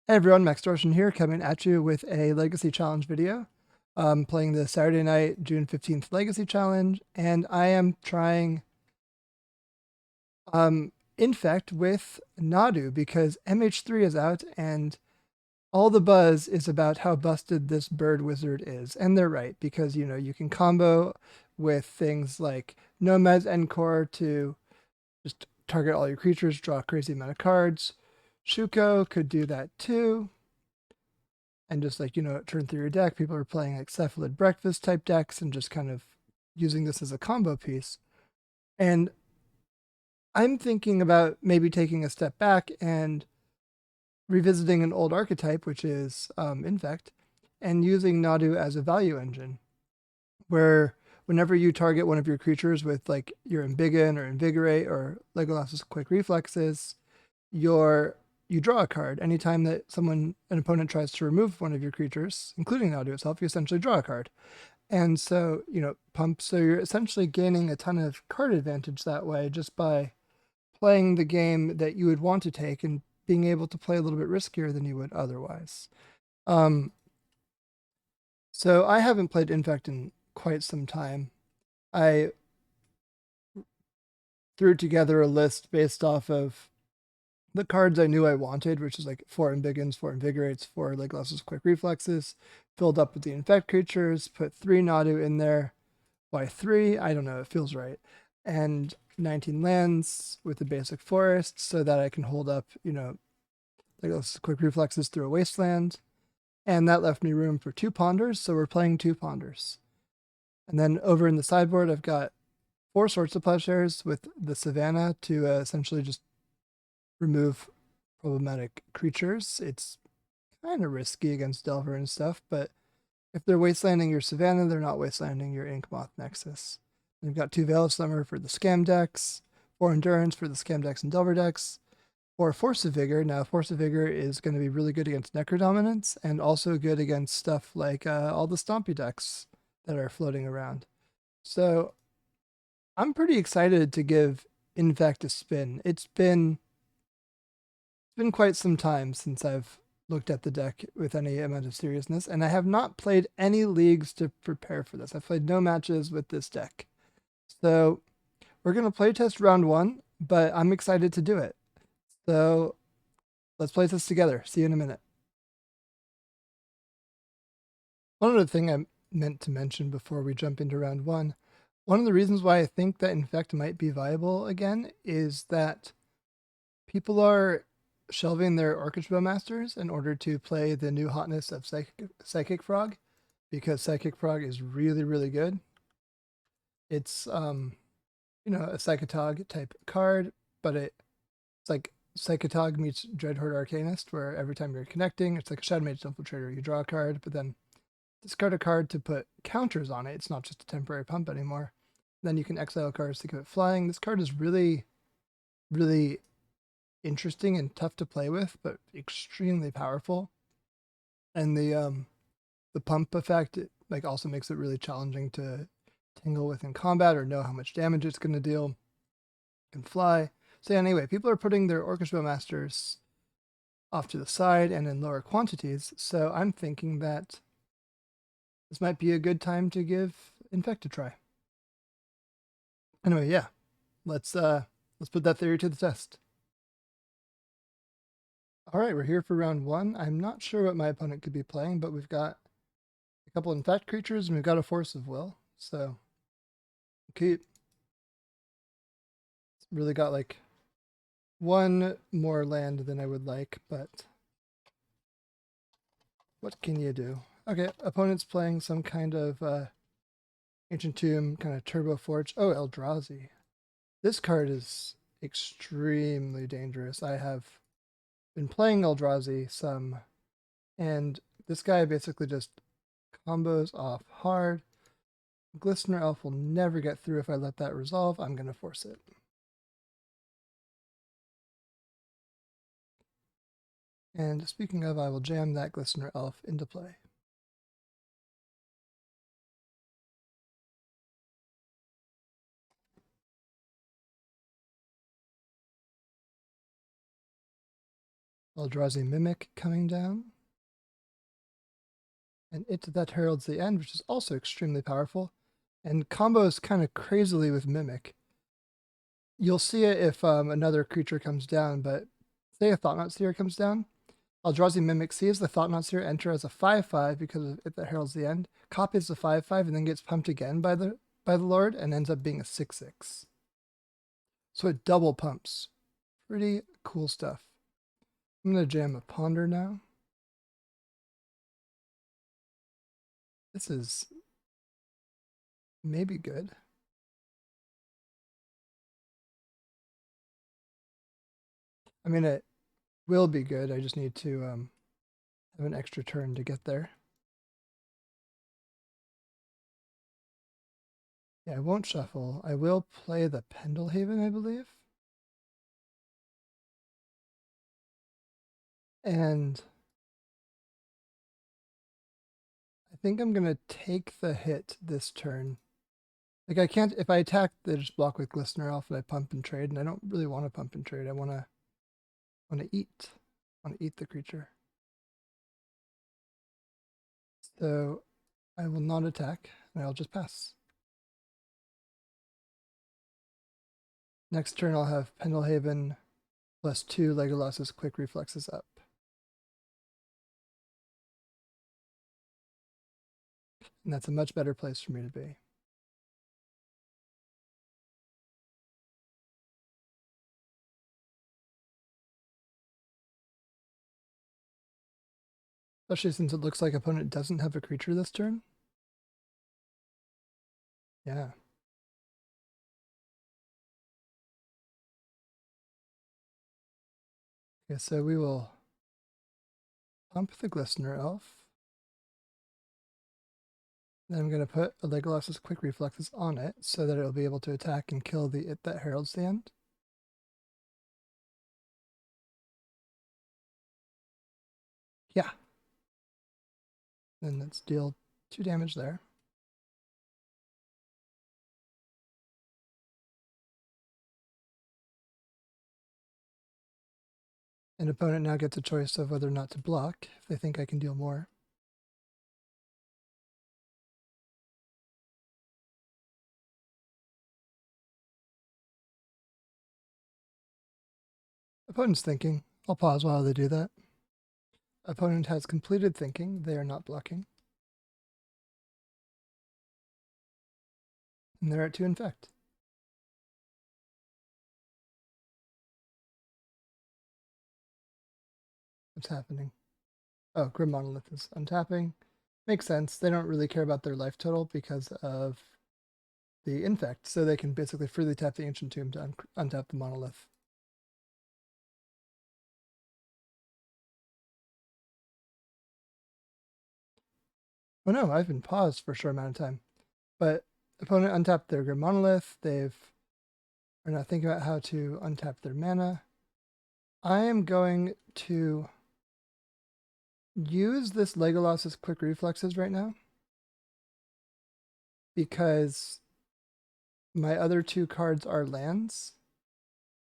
Hey everyone, Maxtortion here, coming at you with a Legacy Challenge video. I'm playing the Saturday night, June 15th Legacy Challenge, and I am trying Infect with Nadu because MH3 is out and all the buzz is about how busted this bird wizard is. And they're right, because you can combo with things like Nomads en-Kor to just target all your creatures, draw a crazy amount of cards. Shuko could do that too. And just turn through your deck. People are playing like Cephalid breakfast type decks and just kind of using this as a combo piece. And I'm thinking about maybe taking a step back and revisiting an old archetype, which is Infect, and using Nadu as a value engine, where whenever you target one of your creatures with like your Embiggen or Invigorate or Legolas's Quick Reflexes, you draw a card. Anytime that an opponent tries to remove one of your creatures, including Nadu itself, you essentially draw a card. And so, so you're essentially gaining a ton of card advantage that way just by playing the game that you would want to take and being able to play a little bit riskier than you would otherwise. So I haven't played Infect in quite some time. I threw together a list based off of the cards I knew I wanted, which is like 4 Embiggens, 4 Invigorates, 4 Legolas's Quick Reflexes, filled up with the Infect creatures, put 3 Nadu in there. Why 3? I don't know, it feels right. And 19 lands with the basic forest so that I can hold up, Legolas's Quick Reflexes through a wasteland. And that left me room for 2 Ponders, so we're playing 2 Ponders. And then over in the sideboard, I've got 4 Sorts of Plowshares with the Savannah to essentially just remove problematic creatures. It's kind of risky against Delver and stuff, but if they're wastelanding your Savannah, they're not wastelanding your Inkmoth Nexus. And you've got 2 Veil of Summer for the Scam decks, 4 Endurance for the Scam decks and Delver decks, 4 Force of Vigor. Now, Force of Vigor is going to be really good against Necrodominance and also good against stuff like all the Stompy decks that are floating around. So I'm pretty excited to give Infect a spin. It's been quite some time since I've looked at the deck with any amount of seriousness, and I have not played any leagues to prepare for this. I've played no matches with this deck. So we're going to playtest round 1, but I'm excited to do it. So let's play this together. See you in a minute. One other thing I meant to mention before we jump into round 1, one of the reasons why I think that Infect might be viable again is that people are shelving their Orchestra Masters in order to play the new hotness of Psychic Frog, because Psychic Frog is really, really good. It's a Psychotog type card, but it's like Psychotog meets Dreadhorde Arcanist, where every time you're connecting, it's like a Shadow Mage Infiltrator. You draw a card, but then discard a card to put counters on it. It's not just a temporary pump anymore. Then you can exile cards to give it flying. This card is really, really interesting and tough to play with, but extremely powerful. And the pump effect also makes it really challenging to tangle with in combat or know how much damage it's going to deal. It can fly. So anyway, people are putting their Orchestra Masters off to the side and in lower quantities. So I'm thinking that this might be a good time to give Infect a try. Anyway, yeah, let's put that theory to the test. All right, we're here for round 1. I'm not sure what my opponent could be playing, but we've got a couple Infect creatures and we've got a Force of Will. So, okay, really got like 1 more land than I would like, but what can you do? Okay, opponent's playing some kind of Ancient Tomb, kind of Turbo Forge. Oh, Eldrazi. This card is extremely dangerous. I have been playing Eldrazi some, and this guy basically just combos off hard. Glistener Elf will never get through if I let that resolve. I'm going to force it. And speaking of, I will jam that Glistener Elf into play. Eldrazi Mimic coming down. And It That Heralds the End, which is also extremely powerful. And combos kind of crazily with Mimic. You'll see it if another creature comes down, but say a Thought-Knot Seer comes down, Eldrazi Mimic sees the Thought-Knot Seer enter as a 5/5 because of It That Heralds the End, copies the 5/5 and then gets pumped again by the Lord and ends up being a 6/6. So it double pumps. Pretty cool stuff. I'm going to jam a Ponder now. This is maybe good. I mean, it will be good. I just need to have an extra turn to get there. Yeah, I won't shuffle. I will play the Pendelhaven, I believe. And I think I'm going to take the hit this turn. Like I can't, if I attack, they just block with Glistener Elf and I pump and trade, and I don't really want to pump and trade. I want to eat. I want to eat the creature. So I will not attack, and I'll just pass. Next turn I'll have Pendelhaven +2 Legolas's Quick Reflexes up. And that's a much better place for me to be. Especially since it looks like opponent doesn't have a creature this turn. Yeah. Okay, so we will pump the Glistener Elf. Then I'm going to put a Legolas's Quick Reflexes on it so that it'll be able to attack and kill the It That Heralds the End. Yeah. Then let's deal 2 damage there. An opponent now gets a choice of whether or not to block if they think I can deal more. Opponent's thinking. I'll pause while they do that. Opponent has completed thinking. They are not blocking. And they're at 2 Infect. What's happening? Oh, Grim Monolith is untapping. Makes sense. They don't really care about their life total because of the Infect, so they can basically freely tap the Ancient Tomb to untap the Monolith. Oh no, I've been paused for a short amount of time. But opponent untapped their Grim Monolith. Are not thinking about how to untap their mana. I am going to use this Legolas's Quick Reflexes right now because my other 2 cards are lands,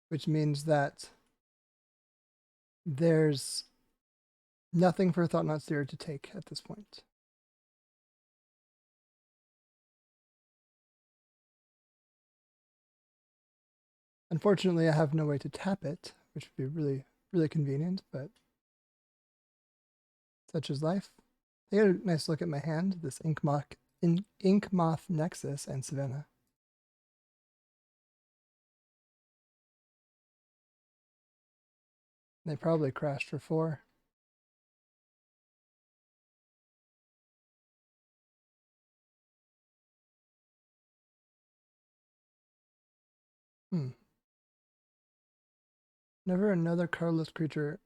which means that there's nothing for Thought-Knot Seer to take at this point. Unfortunately, I have no way to tap it, which would be really, really convenient, but such is life. Take a nice look at my hand, this Ink Moth Nexus and Savannah. They probably crashed for 4. Never another cardless creature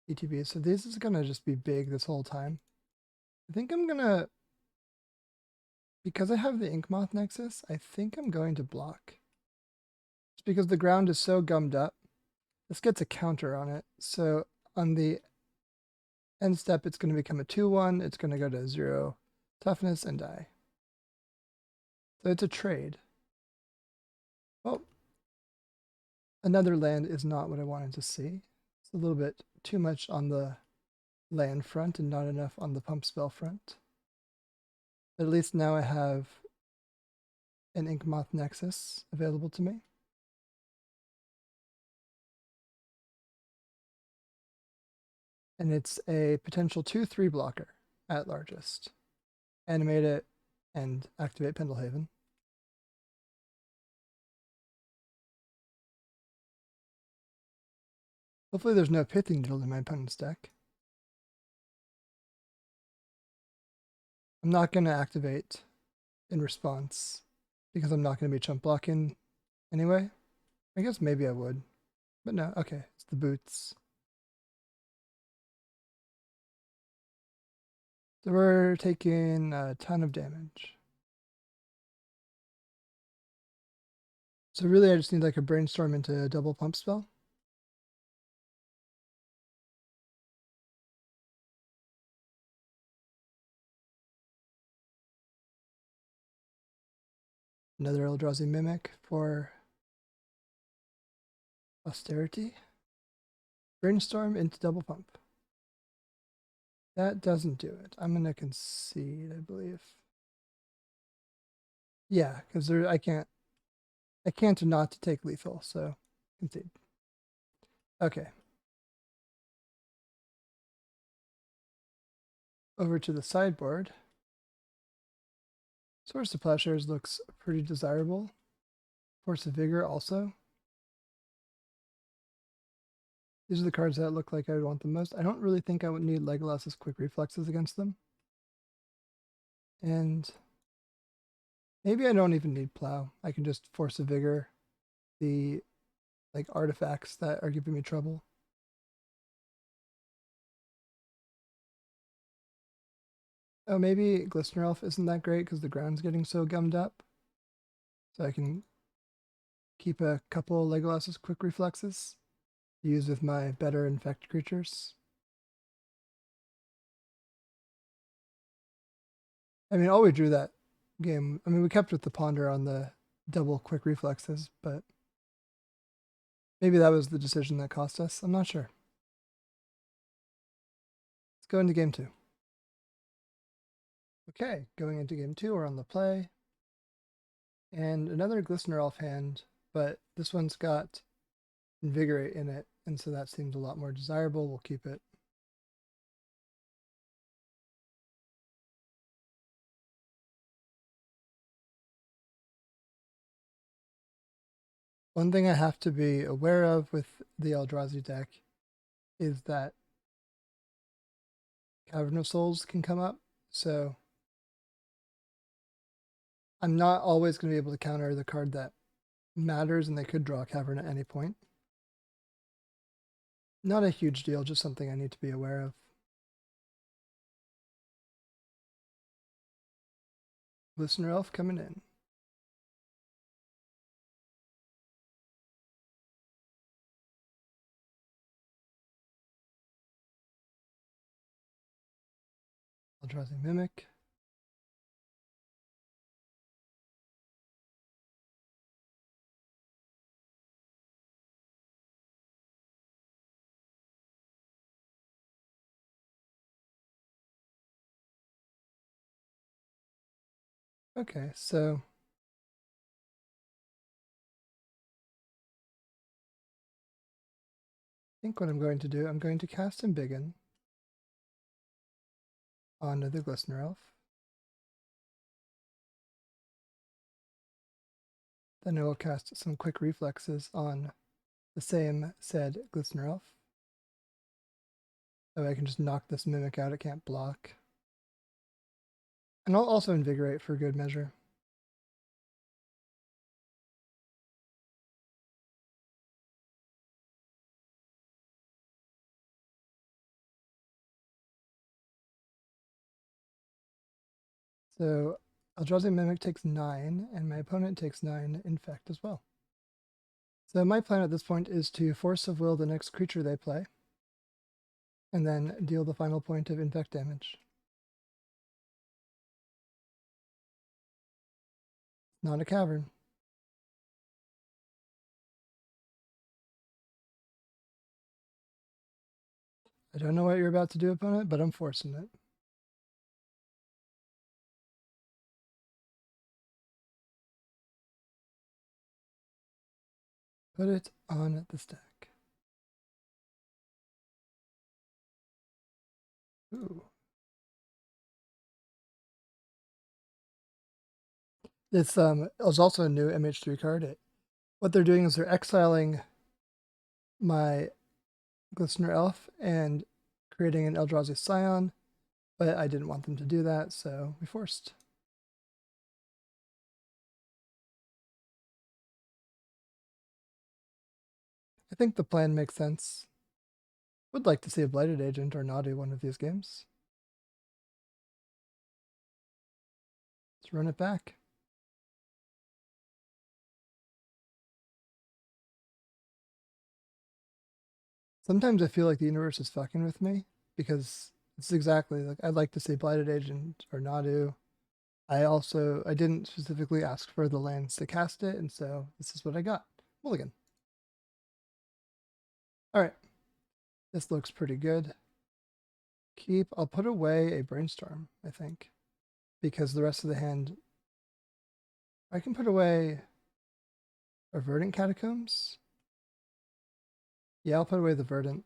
ETB. So this is going to just be big this whole time. I think I'm going to, because I have the Inkmoth Nexus, I think I'm going to block. It's because the ground is so gummed up. This gets a counter on it. So on the end step, it's going to become a 2/1. It's going to go to 0 toughness and die. So it's a trade. Oh, another land is not what I wanted to see. It's a little bit too much on the land front and not enough on the pump spell front. But at least now I have an Inkmoth Nexus available to me. And it's a potential 2/3 blocker at largest. Animate it and activate Pendlehaven. Hopefully there's no Pithing Needle in my opponent's deck. I'm not going to activate in response because I'm not going to be chump blocking anyway. I guess maybe I would, but no, okay, it's the boots. So we're taking a ton of damage. So really I just need like a brainstorm into a double pump spell. Another Eldrazi Mimic for austerity. Brainstorm into double pump. That doesn't do it. I'm going to concede, I believe. Yeah, because I can't not to take lethal, so concede. Okay. Over to the sideboard. Source of Plowshares looks pretty desirable. Force of Vigor also. These are the cards that look like I would want the most. I don't really think I would need Legolas's Quick Reflexes against them. And maybe I don't even need Plow. I can just Force of Vigor the like artifacts that are giving me trouble. Oh, maybe Glistener Elf isn't that great because the ground's getting so gummed up. So I can keep a couple Legolas's Quick Reflexes to use with my better infect creatures. I mean, all we drew that game, I mean, we kept with the Ponder on the double Quick Reflexes, but maybe that was the decision that cost us. I'm not sure. Let's go into game 2. Okay, going into game 2, we're on the play. And another Glistener Elf hand, but this one's got Invigorate in it, and so that seems a lot more desirable. We'll keep it. One thing I have to be aware of with the Eldrazi deck is that Cavern of Souls can come up, so I'm not always going to be able to counter the card that matters, and they could draw a Cavern at any point. Not a huge deal, just something I need to be aware of. Listener Elf coming in. Eldrazi Mimic. Okay, so I think what I'm going to do, I'm going to cast Embiggen onto the Glistener Elf. Then I will cast some Quick Reflexes on the same said Glistener Elf. That way I can just knock this Mimic out, it can't block. And I'll also Invigorate for good measure. So Eldrazi Mimic takes 9, and my opponent takes 9 Infect as well. So my plan at this point is to Force of Will the next creature they play, and then deal the final point of Infect damage. Not a Cavern. I don't know what you're about to do, opponent, but I'm forcing it. Put it on the stack. Ooh. This was also a new MH3 card. What they're doing is they're exiling my Glistener Elf and creating an Eldrazi Scion, but I didn't want them to do that, so we forced. I think the plan makes sense. Would like to see a Blighted Agent or Nadu one of these games. Let's run it back. Sometimes I feel like the universe is fucking with me because it's exactly like I'd like to see Blighted Agent or Nadu. I didn't specifically ask for the lands to cast it, and so this is what I got. Mulligan. Alright. This looks pretty good. I'll put away a Brainstorm, I think. Because the rest of the hand I can put away a Verdant Catacombs. Yeah, I'll put away the Verdant.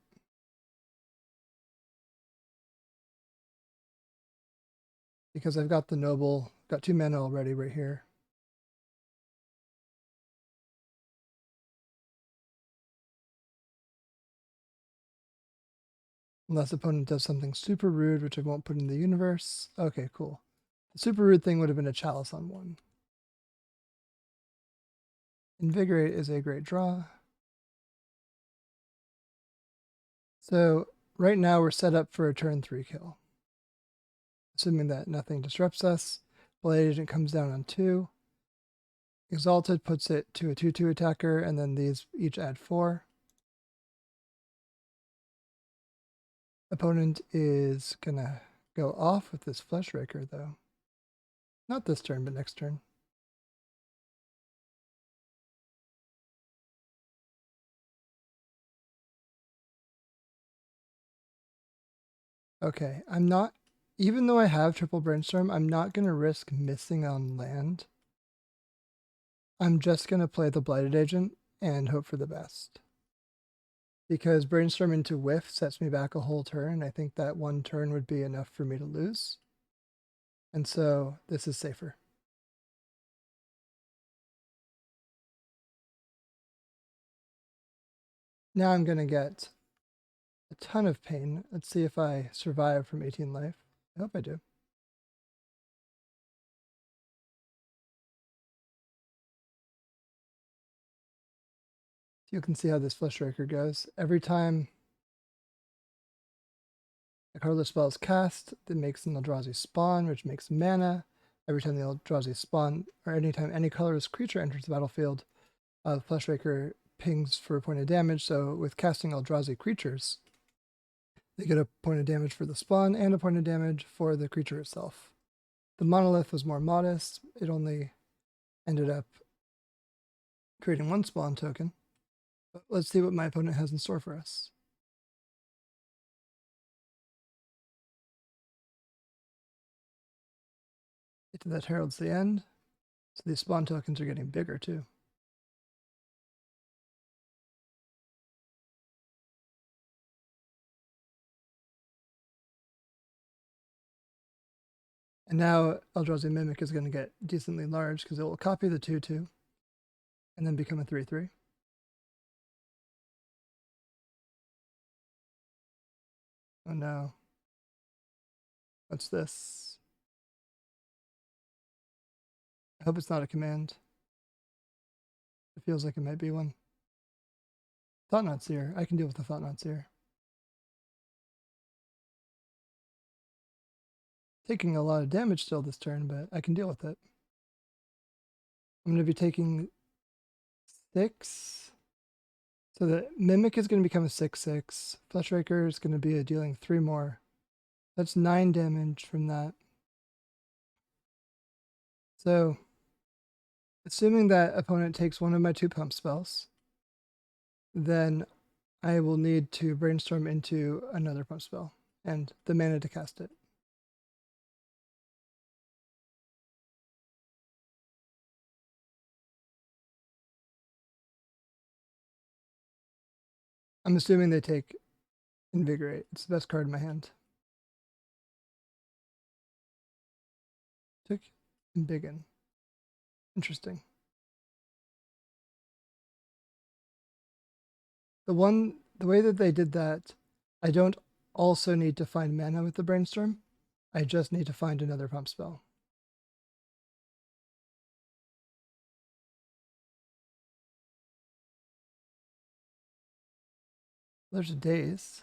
Because I've got the Noble, got 2 mana already right here. Unless opponent does something super rude, which I won't put in the universe. Okay, cool. The super rude thing would have been a Chalice on 1. Invigorate is a great draw. So right now we're set up for a turn 3 kill. Assuming that nothing disrupts us. Blade Agent comes down on 2. Exalted puts it to a 2/2 attacker, and then these each add 4. Opponent is gonna go off with this Fleshraker, though. Not this turn, but next turn. Okay, even though I have triple Brainstorm, I'm not gonna risk missing on land. I'm just gonna play the Blighted Agent and hope for the best. Because Brainstorm into Whiff sets me back a whole turn. I think that 1 turn would be enough for me to lose. And so this is safer. Now I'm going to get a ton of pain. Let's see if I survive from 18 life. I hope I do. You can see how this Fleshraker goes. Every time a colorless spell is cast, it makes an Eldrazi spawn, which makes mana. Every time the Eldrazi spawn, or anytime any colorless creature enters the battlefield, the Fleshraker pings for a point of damage. So with casting Eldrazi creatures, they get a point of damage for the spawn and a point of damage for the creature itself. The monolith was more modest. It only ended up creating 1 spawn token. But let's see what my opponent has in store for us. Get to that heralds the end. So these spawn tokens are getting bigger too. And now Eldrazi Mimic is going to get decently large because it will copy the 2/2 and then become a 3/3. Oh no. What's this? I hope it's not a command. It feels like it might be one. Thought-Knot Seer. I can deal with the Thought-Knot Seer. Taking a lot of damage still this turn, but I can deal with it. I'm going to be taking 6. So the Mimic is going to become a 6/6. Fleshraker is going to be dealing 3 more. That's 9 damage from that. So, assuming that opponent takes one of my 2 pump spells, then I will need to brainstorm into another pump spell and the mana to cast it. I'm assuming they take Invigorate. It's the best card in my hand. Took Embiggen. Interesting. The way that they did that, I don't also need to find mana with the brainstorm. I just need to find another pump spell. There's a Daze.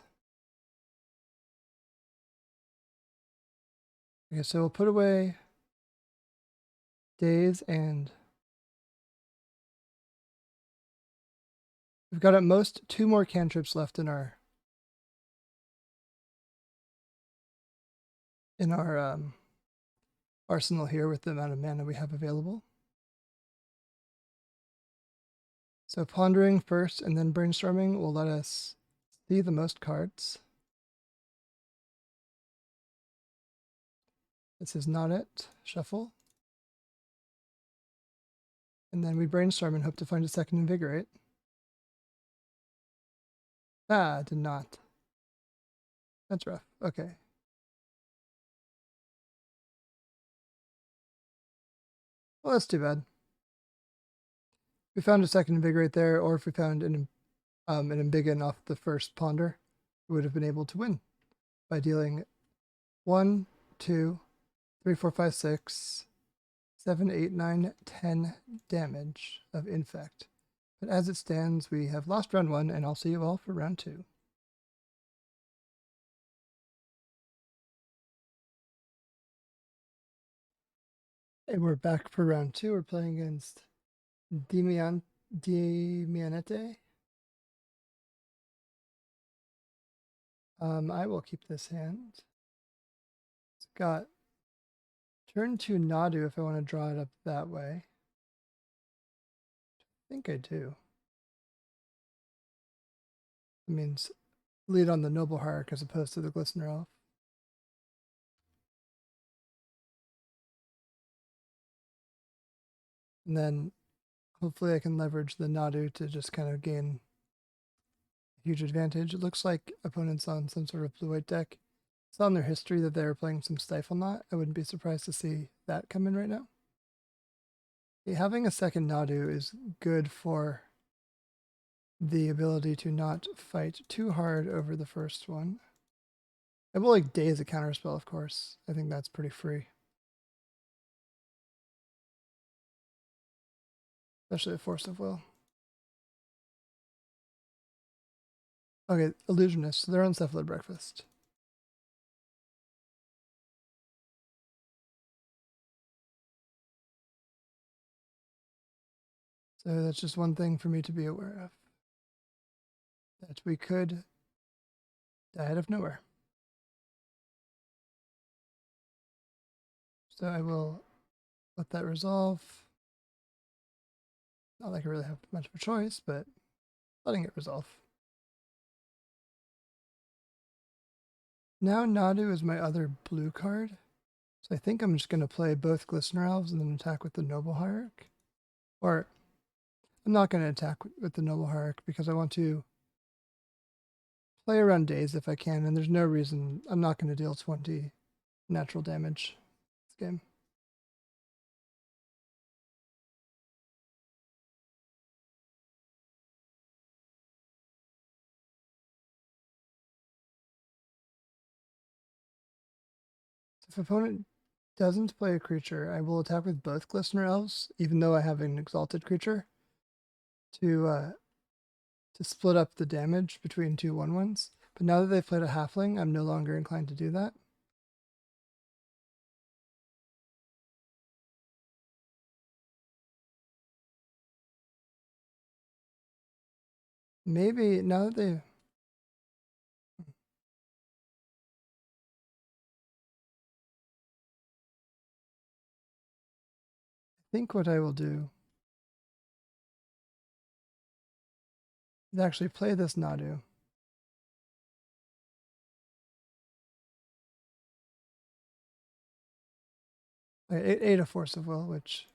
Okay, so we'll put away Daze, and we've got at most 2 more cantrips left in our arsenal here with the amount of mana we have available. So pondering first and then brainstorming will let us see the most cards. This is not it. Shuffle. And then we brainstorm and hope to find a second Invigorate. Ah, did not. That's rough. Okay. Well, that's too bad. We found a second Invigorate there, or if we found an Embiggen off the first Ponder, we would have been able to win by dealing 1, 2, 3, 4, 5, 6, 7, 8, 9, 10 damage of Infect. But as it stands, we have lost round 1, and I'll see you all for round 2. And we're back for round 2. We're playing against Dimianete. I will keep this hand. It's got turn 2 Nadu if I want to draw it up that way. I think I do. It means lead on the Noble Hierarch as opposed to the Glistener Elf. And then hopefully I can leverage the Nadu to just kind of gain a huge advantage. It looks like opponents on some sort of blue-white deck. It's on their history that they're playing some Stifle Knot. I wouldn't be surprised to see that come in right now. Having a second Nadu is good for the ability to not fight too hard over the first one. I will like Daze a counterspell, of course. I think that's pretty free. Especially a Force of Will. Okay, Illusionists. They're on Cephalid Breakfast. So that's just one thing for me to be aware of. That we could die out of nowhere. So I will let that resolve. Not like I really have much of a choice, but letting it resolve. Now Nadu is my other blue card. So I think I'm just going to play both Glistener Elves and then attack with the Noble Hierarch. Or I'm not going to attack with the Noble Hierarch because I want to play around Daze if I can, and there's no reason I'm not going to deal 20 natural damage this game. If opponent doesn't play a creature, I will attack with both Glistener Elves, even though I have an exalted creature, to split up the damage between 2 1/1s. But now that they've played a Halfling, I'm no longer inclined to do that. Maybe now that they... I think what I will do Let's actually play this Nadu. It ate a Force of Will, which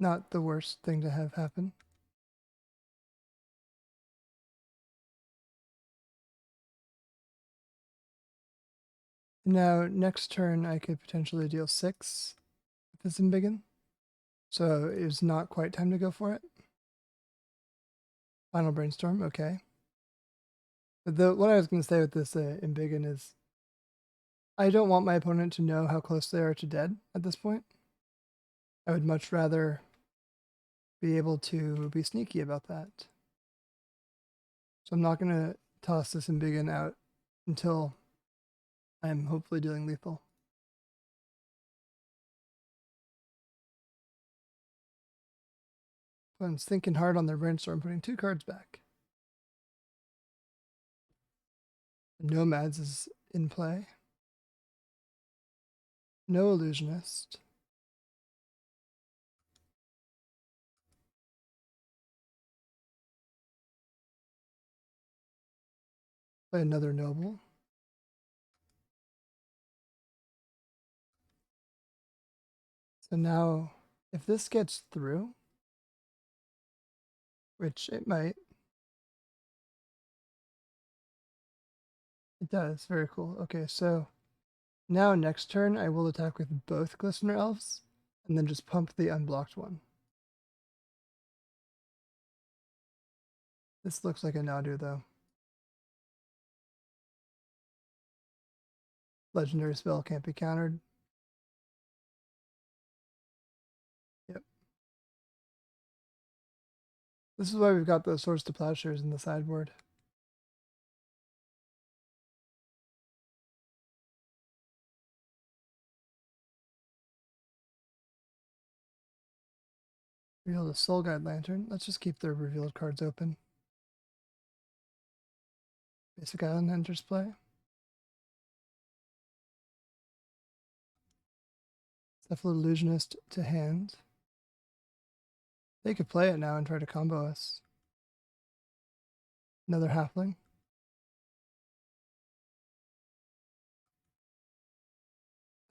not the worst thing to have happen. Now, next turn, I could potentially deal 6 with this Embiggen. So it's not quite time to go for it. Final Brainstorm, okay. But what I was going to say with this Embiggen is I don't want my opponent to know how close they are to dead at this point. I would much rather be able to be sneaky about that. So I'm not going to toss this Embiggen out until I'm hopefully dealing lethal. I'm thinking hard on their Brainstorm, putting 2 cards back. Nomads is in play. No Illusionist. Play another Noble. So now, if this gets through, which it might, it does, very cool. Okay, so now next turn I will attack with both Glistener Elves, and then just pump the unblocked one. This looks like a Nadu though. Legendary spell can't be countered. Yep. This is why we've got those Swords to Plowshares in the sideboard. Reveal the Soul Guide Lantern. Let's just keep the revealed cards open. Basic Island enters play. Cephalid Illusionist to hand. They could play it now and try to combo us. Another Halfling.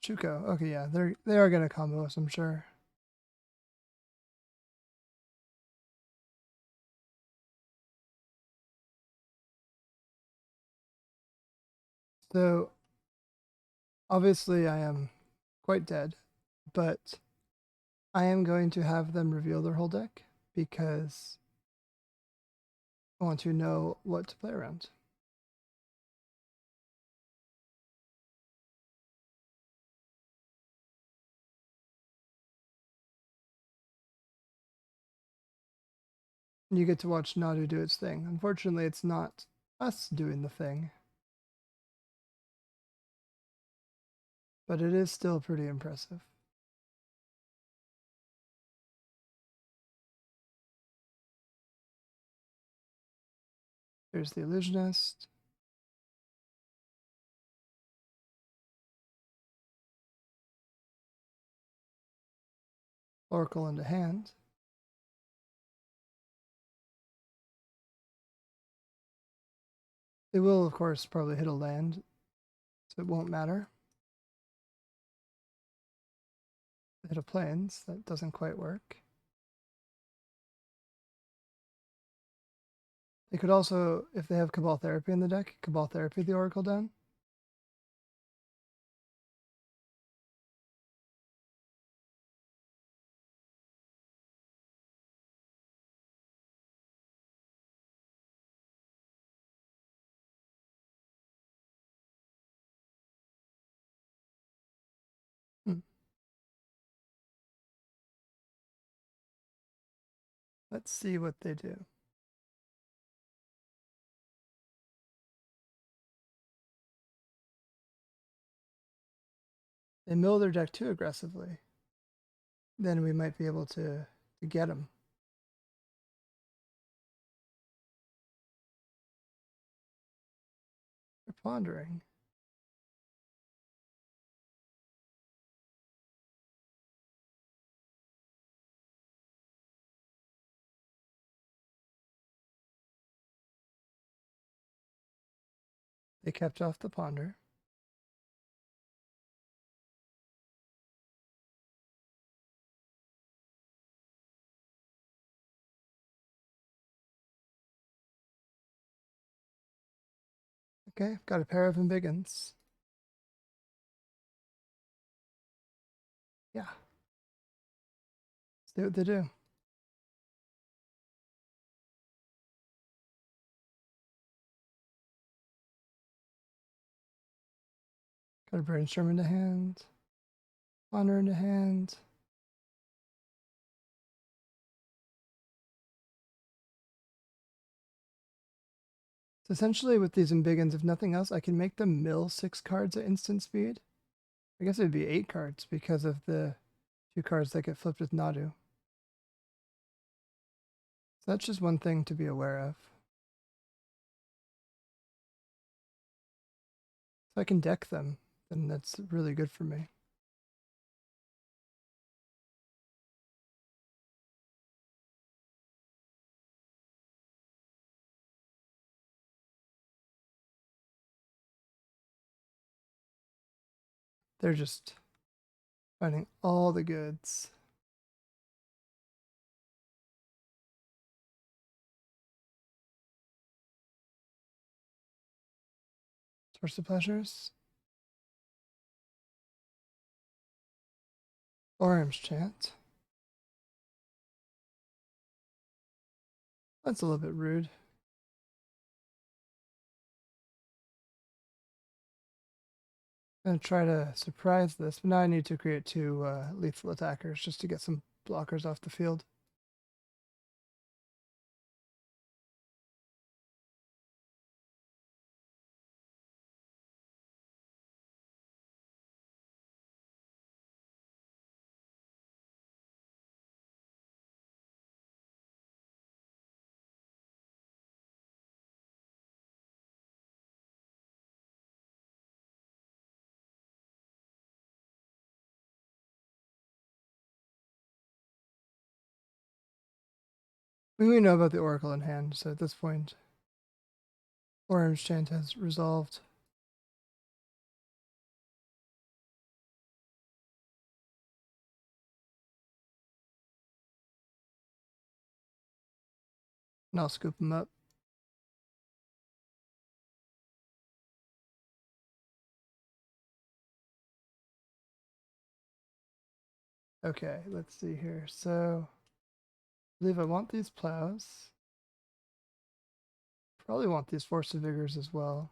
Shuko. Okay, yeah, they are gonna combo us, I'm sure. So obviously I am quite dead, but I am going to have them reveal their whole deck because I want to know what to play around. And you get to watch Nadu do its thing. Unfortunately, it's not us doing the thing, but it is still pretty impressive. There's the Illusionist. Oracle into hand. They will, of course, probably hit a land, so it won't matter. They hit a plains, that doesn't quite work. They could also, if they have Cabal Therapy in the deck, Cabal Therapy the Oracle down. Let's see what they do. They mill their deck too aggressively, then we might be able to get them. They're pondering. They kept off the ponder. Okay, got a pair of embiggens. Yeah. Let's see what they do. Got a brainstorm into hand. Ponder into hand. So essentially with these embiggens, if nothing else, I can make them mill 6 cards at instant speed. I guess it'd be 8 cards because of the 2 cards that get flipped with Nadu. So that's just one thing to be aware of. If I can deck them, then that's really good for me. They're just finding all the goods. Source of pleasures. Orange chant. That's a little bit rude. I'm gonna try to surprise this, but now I need to create 2 lethal attackers just to get some blockers off the field. We know about the Oracle in hand, so at this point, Orange chant has resolved. And I'll scoop them up. Okay, let's see here. So, I believe I want these plows. Probably want these Force of Vigors as well.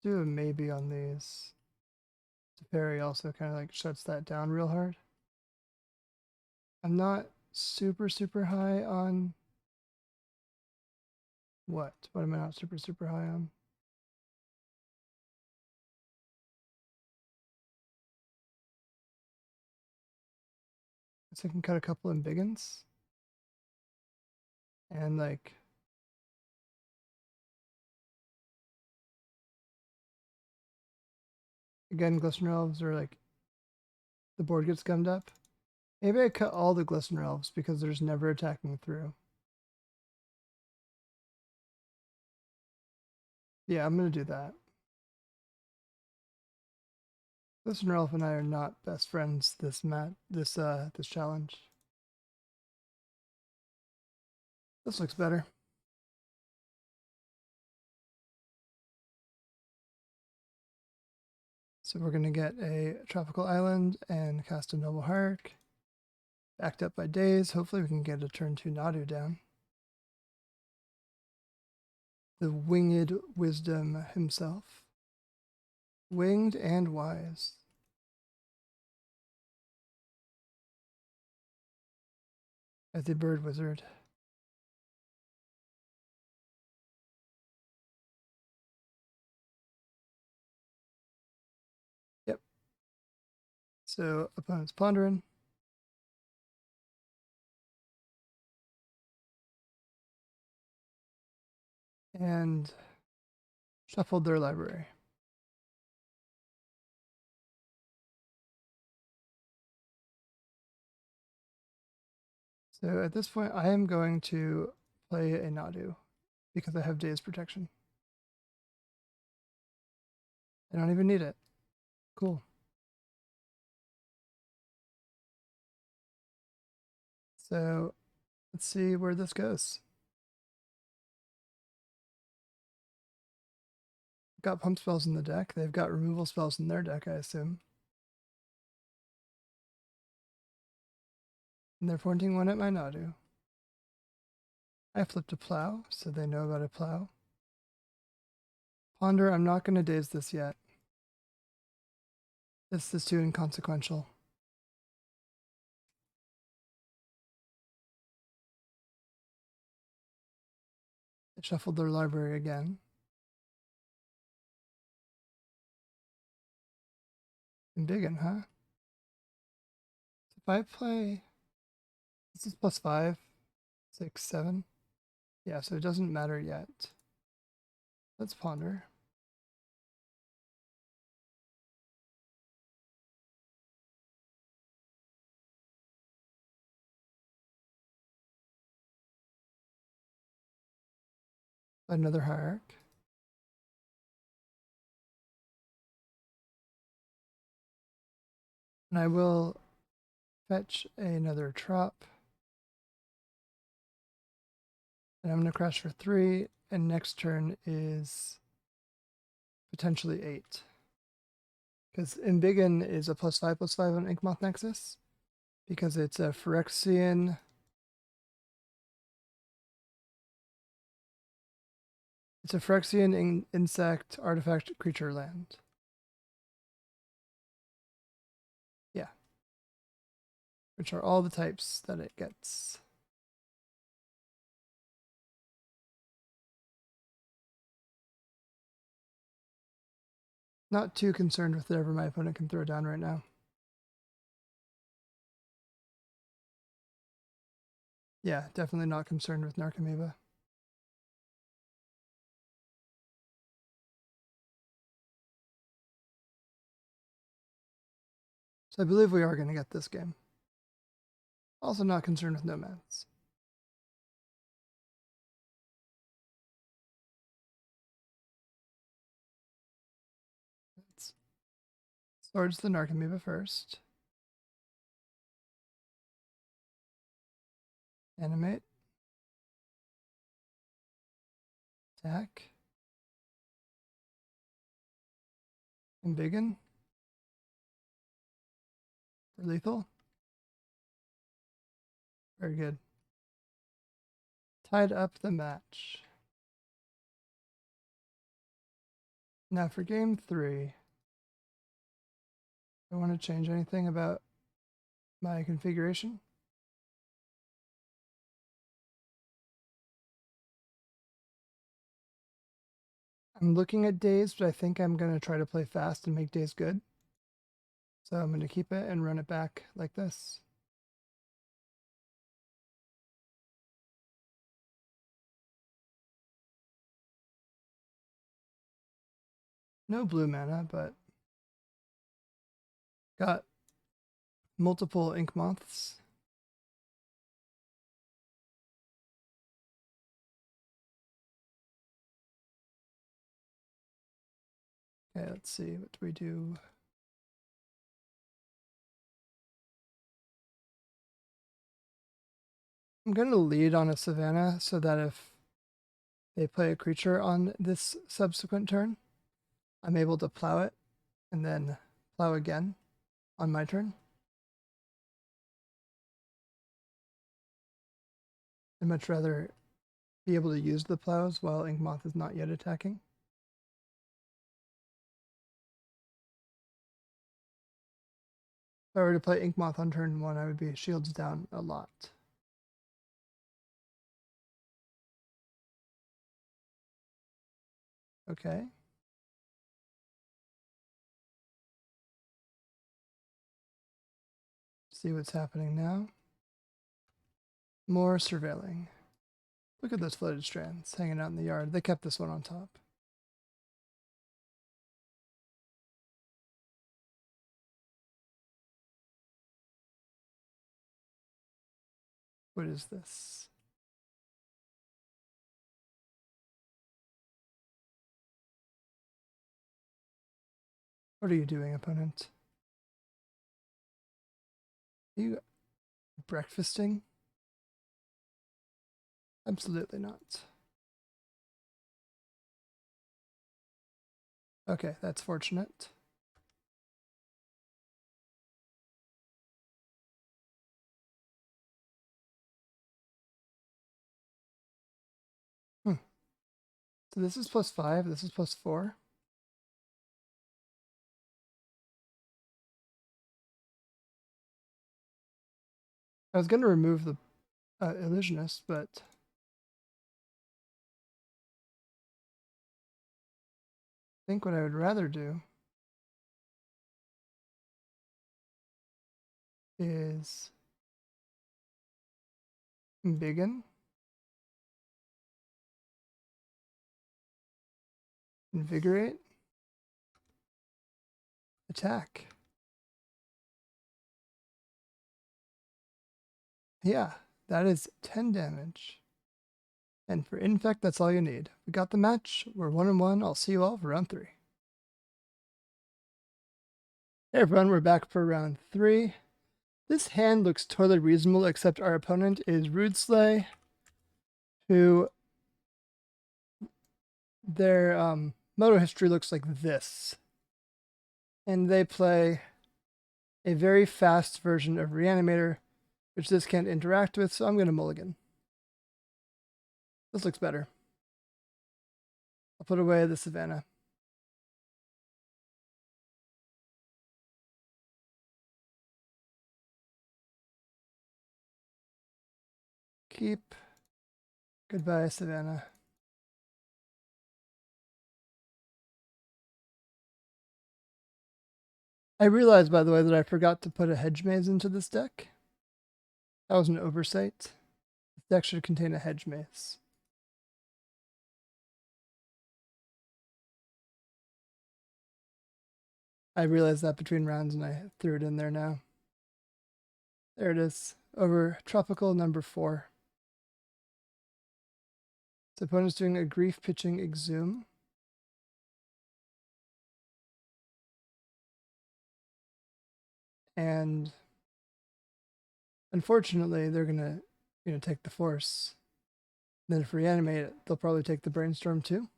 Do a maybe on these. Teferi also kind of like shuts that down real hard. I'm not super high on... What? What am I not super high on? So I can cut a couple embiggens. And like... Again, Glistener Elves are like... The board gets gummed up. Maybe I cut all the Glistener Elves because there's never attacking through. Yeah, I'm gonna do that. Glistener Elf and I are not best friends this challenge. This looks better. So we're going to get a Tropical Island and cast a Noble Hark. Backed up by Days. Hopefully we can get a turn 2 Nadu down. The Winged Wisdom himself. Winged and Wise. As the Bird Wizard. Yep. So opponent's pondering. And shuffled their library. So at this point, I am going to play a Nadu because I have Days Protection. I don't even need it. Cool. So let's see where this goes. Got pump spells in the deck. They've got removal spells in their deck, I assume. And they're pointing one at my Nadu. I flipped a plow, so they know about a plow. Ponder, I'm not going to daze this yet. This is too inconsequential. They shuffled their library again. And biggin, huh? If I play... This is +5, 6, 7. Yeah, so it doesn't matter yet. Let's ponder. Another hierarch. And I will fetch another trop. And I'm going to crash for 3, and next turn is potentially 8. Because Embiggen is a +5/+5 on Inkmoth Nexus. Because it's a Phyrexian. It's a Phyrexian insect artifact creature land. Yeah. Which are all the types that it gets. Not too concerned with whatever my opponent can throw down right now. Yeah, definitely not concerned with Narcomoeba. So I believe we are going to get this game. Also not concerned with Nomads. Let's Swords the Narcomoeba first. Animate. Attack. Embiggen. For lethal. Very good. Tied up the match. Now for game 3. I want to change anything about my configuration. I'm looking at days, but I think I'm going to try to play fast and make days good. So I'm going to keep it and run it back like this. No blue mana, but got multiple ink moths. Okay, let's see. What do we do? I'm going to lead on a Savannah so that if they play a creature on this subsequent turn, I'm able to plow it and then plow again on my turn. I'd much rather be able to use the plows while Inkmoth is not yet attacking. If I were to play Inkmoth on turn 1, I would be shields down a lot. Okay. See what's happening now. More surveilling. Look at those floated strands hanging out in the yard. They kept this one on top. What is this? What are you doing, opponent? Are you breakfasting? Absolutely not. Okay, that's fortunate. So this is +5, this is +4. I was going to remove the illusionist, but I think what I would rather do is Embiggen, Invigorate, attack. Yeah, that is 10 damage. And for Infect, that's all you need. We got the match. We're 1-1. I'll see you all for round 3. Hey everyone, we're back for round 3. This hand looks totally reasonable, except our opponent is Rudeslay, who their moto history looks like this. And they play a very fast version of Reanimator, which this can't interact with, so I'm going to mulligan. This looks better. I'll put away the Savannah. Keep. Goodbye, Savannah. I realized, by the way, that I forgot to put a Hedge Maze into this deck. That was an oversight. This deck should contain a Hedge Maze. I realized that between rounds and I threw it in there now. There it is. Over Tropical number 4. So opponent's doing a Grief Pitching Exhume. And unfortunately, they're gonna take the Force. And then if Reanimate it, they'll probably take the Brainstorm too.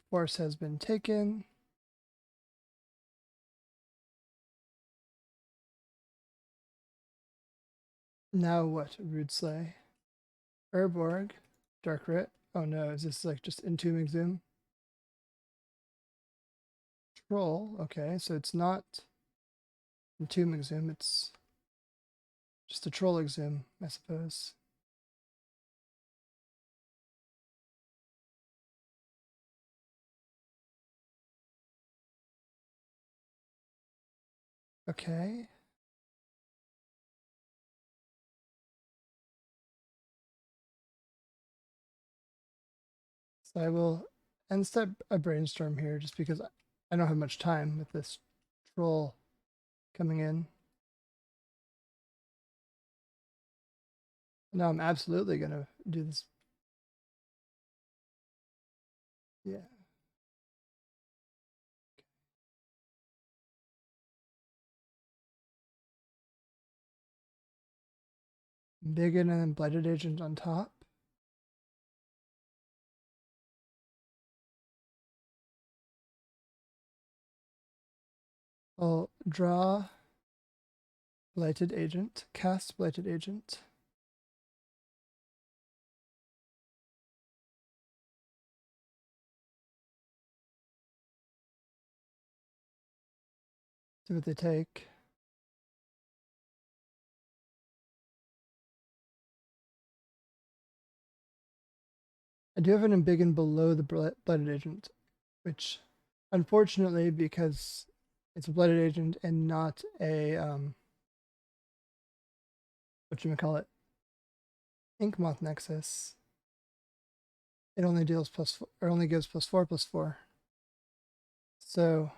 Force has been taken. Now what? Rudeslay. Urborg. Darkrit. Oh no, is this like just Entomb Exhume? Troll. Okay, so it's not Entomb Exhume, it's just a Troll Exhume, I suppose. Okay. So I will end step a Brainstorm here just because I don't have much time with this Troll coming in. Now I'm absolutely going to do this. Yeah. Biggin and then Blighted Agent on top. I'll draw Blighted Agent, cast Blighted Agent. See what they take. I do have an Embiggen below the Blighted Agent, which unfortunately, because it's a Blighted Agent and not a whatchamacallit, Inkmoth Nexus, it only deals +4, or only gives +4/+4. So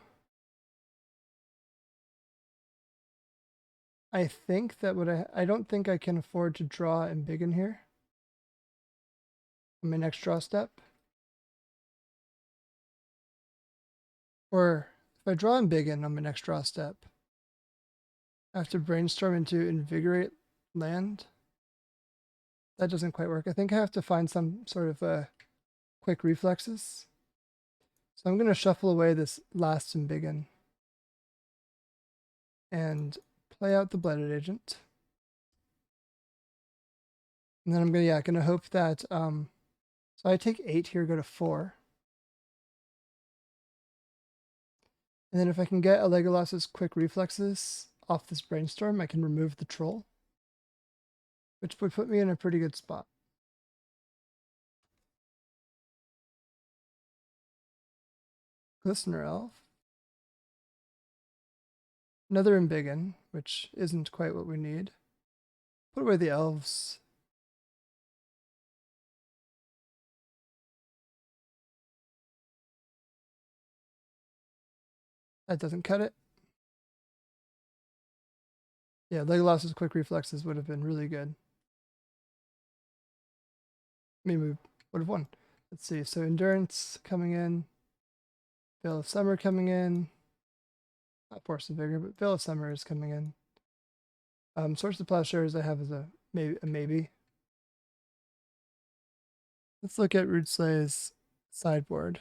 I think that I don't think I can afford to draw and big in here on my next draw step. Or if I draw and big in on my next draw step, I have to brainstorm into invigorate land. That doesn't quite work. I think I have to find some sort of quick reflexes. So I'm going to shuffle away this last and big in and play out the Blighted Agent. And then I'm gonna hope that so I take 8 here, go to 4. And then if I can get a Legolas's quick reflexes off this brainstorm, I can remove the troll, which would put me in a pretty good spot. Glistener Elf. Another Embiggen, which isn't quite what we need. Put away the elves. That doesn't cut it. Yeah, Legolas's quick reflexes would have been really good. Maybe we would have won. Let's see. So Endurance coming in. Veil of Summer coming in. Not Force of Vigor, but Veil of Summer is coming in. Source of Plowshares I have as a maybe. Let's look at Rootslay's sideboard.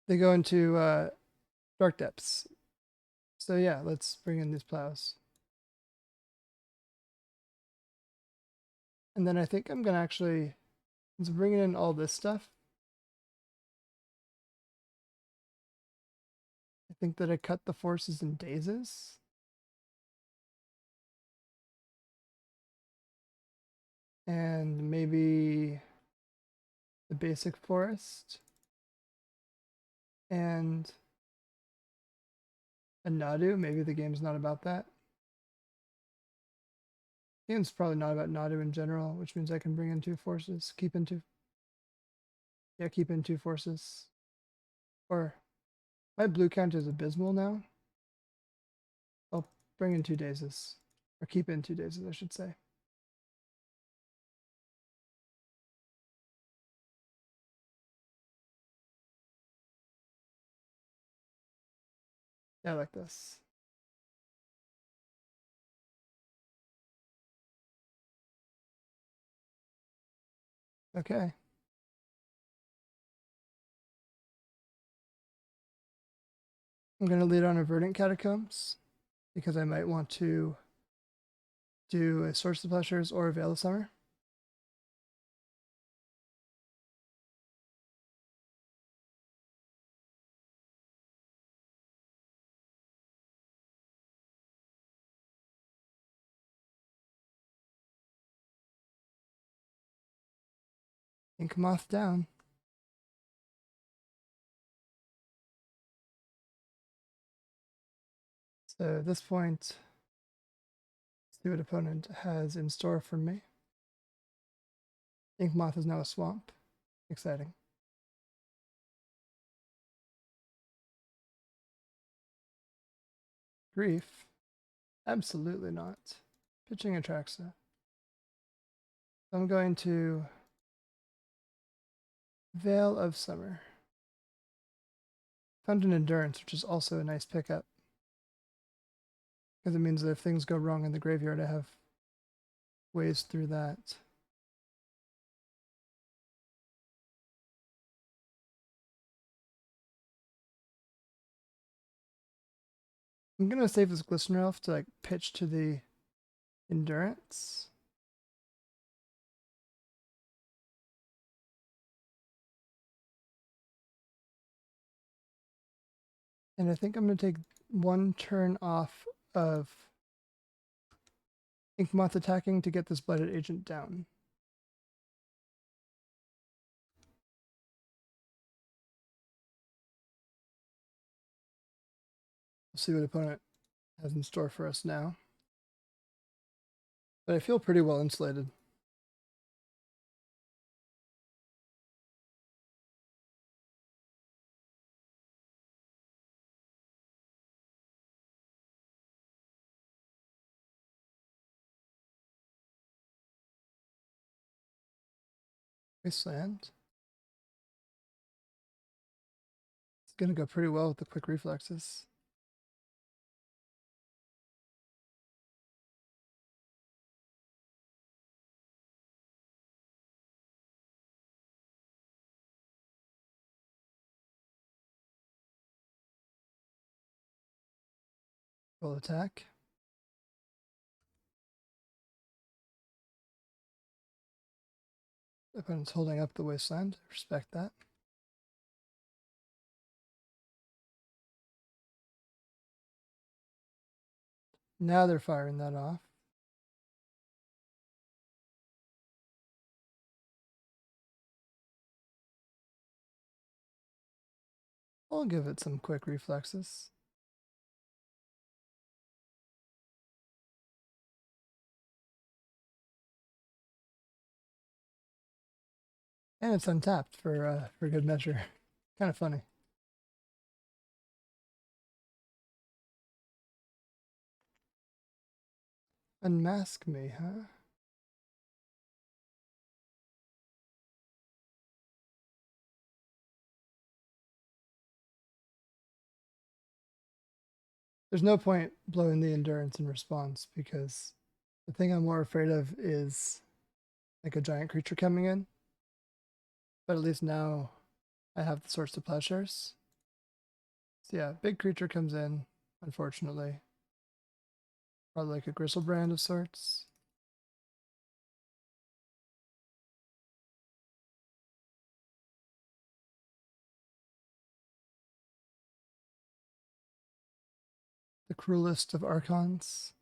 They go into Dark Depths. So yeah, let's bring in these plows. And then I think I'm going to actually, since I'm bringing in all this stuff, I think that I cut the forces and dazes. And maybe the basic forest. And a Nadu. Maybe the game's not about that. The game's probably not about Nadu in general, which means I can bring in 2 forces. Keep in 2 forces. Or my blue count is abysmal now. I'll bring in 2 dazes. Or keep in 2 dazes, I should say. Yeah, I like this. Okay. I'm going to lead on a Verdant Catacombs because I might want to do a Source of Pleasures or a Veil of Summer. Ink Moth down. So at this point, let's see what opponent has in store for me. Ink Moth is now a swamp. Exciting. Grief? Absolutely not. Pitching Atraxa. I'm going to Veil of Summer. Found an Endurance, which is also a nice pickup. Because it means that if things go wrong in the graveyard, I have ways through that. I'm going to save this Glistener Elf to like pitch to the Endurance. And I think I'm going to take 1 turn off of Ink Moth attacking to get this Blighted Agent down. We'll see what opponent has in store for us now. But I feel pretty well insulated. Wasteland. It's gonna go pretty well with the quick reflexes. Full attack. Opponent's holding up the Wasteland. Respect that. Now they're firing that off. I'll give it some quick reflexes. And it's untapped for good measure. Kind of funny. Unmask me, huh? There's no point blowing the endurance in response because the thing I'm more afraid of is like a giant creature coming in. But at least now I have the source of plowshares. So yeah, big creature comes in, unfortunately. Probably like a Griselbrand of sorts. The cruelest of Archons.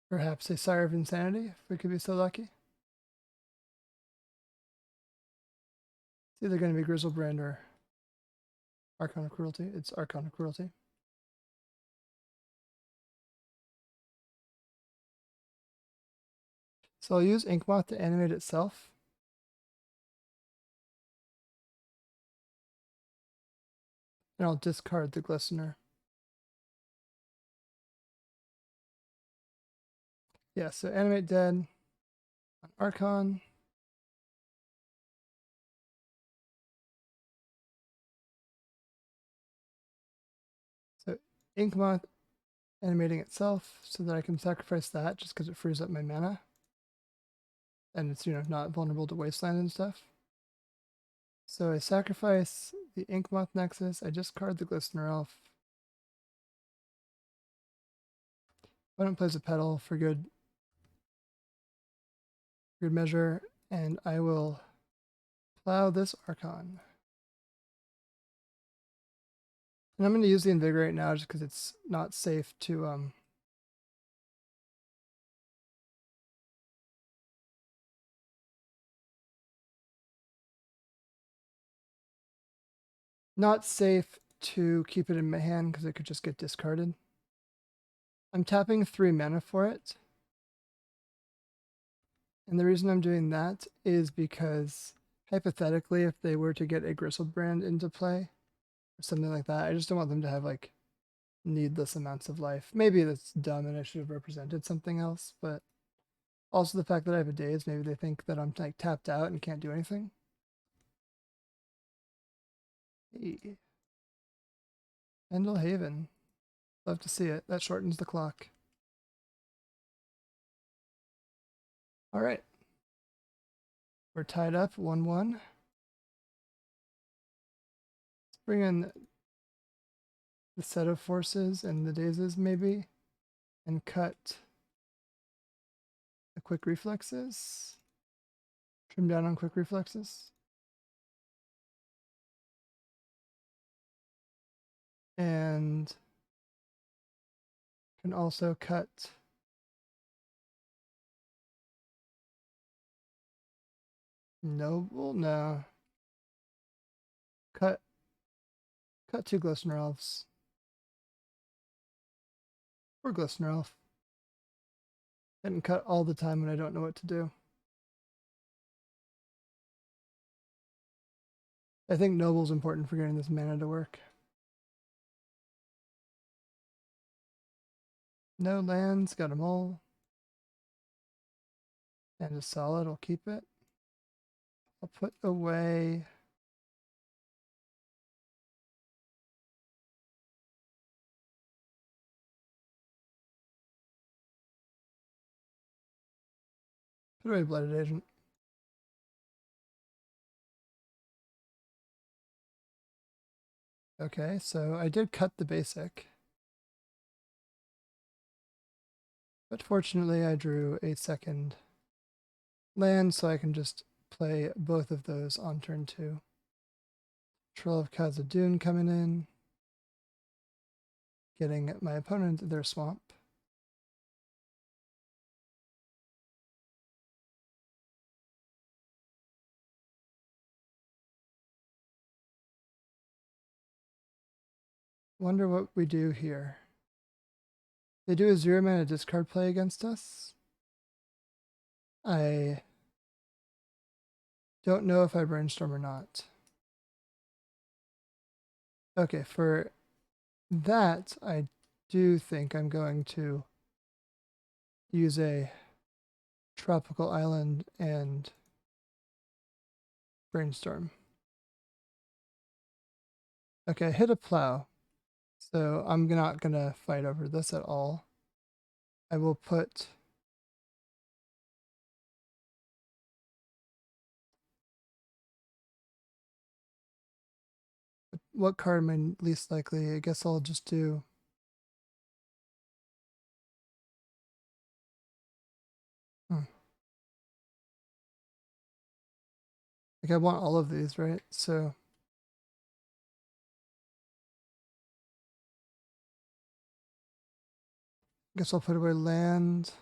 Perhaps a Sire of Insanity, if we could be so lucky. It's either going to be Griselbrand or Archon of Cruelty. It's Archon of Cruelty. So I'll use Inkmoth to animate itself. And I'll discard the Glistener. Yeah, so animate dead on Archon. So Inkmoth animating itself so that I can sacrifice that just because it frees up my mana. And it's, not vulnerable to Wasteland and stuff. So I sacrifice the Inkmoth Nexus. I discard the Glistener Elf. Opponent plays a Petal for good measure, and I will plow this Archon. And I'm going to use the Invigorate now just because it's not safe to keep it in my hand because it could just get discarded. I'm tapping 3 mana for it. And the reason I'm doing that is because hypothetically, if they were to get a Griselbrand into play or something like that, I just don't want them to have like needless amounts of life. Maybe that's dumb and I should have represented something else, but also the fact that I have a daze, maybe they think that I'm like tapped out and can't do anything. Hey. Pendle Haven. Love to see it. That shortens the clock. All right. We're tied up 1-1. Let's bring in the set of forces and the dazes maybe and cut the quick reflexes. Trim down on quick reflexes. And can also cut Noble? No. Cut 2 Glistener Elves. Or Glistener Elf. And cut all the time when I don't know what to do. I think Noble's important for getting this mana to work. No lands, got them all. And a solid, I'll keep it. I'll put away. Put away Blooded Agent. Okay, so I did cut the basic. But fortunately I drew a second land, so I can just play both of those on turn 2. Trail of Khazad-dûn coming in. Getting my opponent their swamp. Wonder what we do here. They do a 0-mana discard play against us. I don't know if I brainstorm or not. Okay, for that, I do think I'm going to use a tropical island and brainstorm. Okay, hit a plow. So I'm not going to fight over this at all. I will put what card am I least likely? I guess I'll just do like I want all of these, right? So I guess I'll put away land.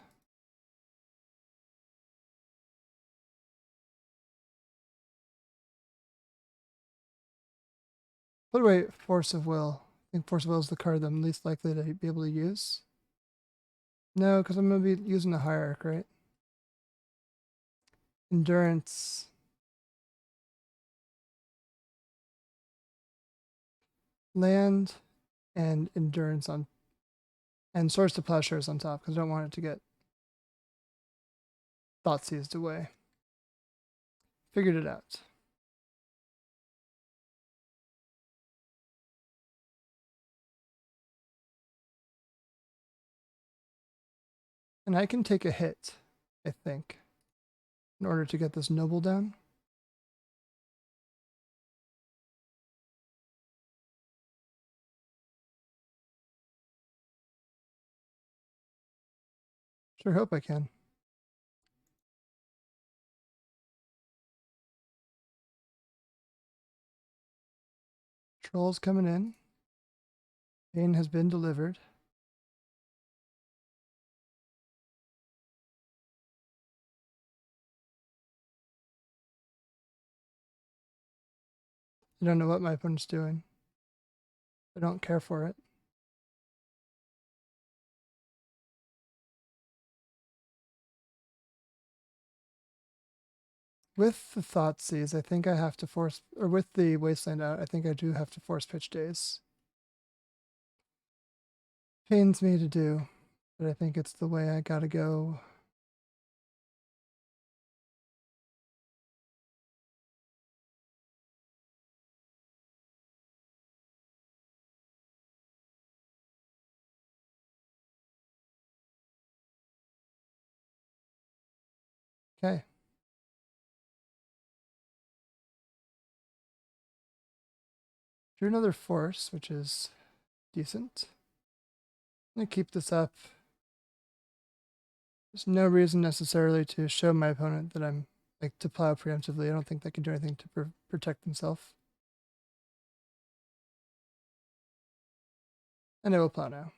Put away Force of Will. I think Force of Will is the card that I'm least likely to be able to use. No, because I'm going to be using the Hierarch, right? Endurance. Land and Endurance on, and Source to Plowshares on top, because I don't want it to get thought seized away. Figured it out. And I can take a hit, I think, in order to get this noble down. Sure hope I can. Trolls coming in. Pain has been delivered. I don't know what my opponent's doing. I don't care for it. With the Thoughtseize, I think I have to force, or with the Wasteland out, I think I do have to force Pitch Daze. Pains me to do, but I think it's the way I gotta go. Okay. Drew another force, which is decent. I'm gonna keep this up. There's no reason necessarily to show my opponent that I'm like to plow preemptively. I don't think they can do anything to protect themselves. And I will plow now.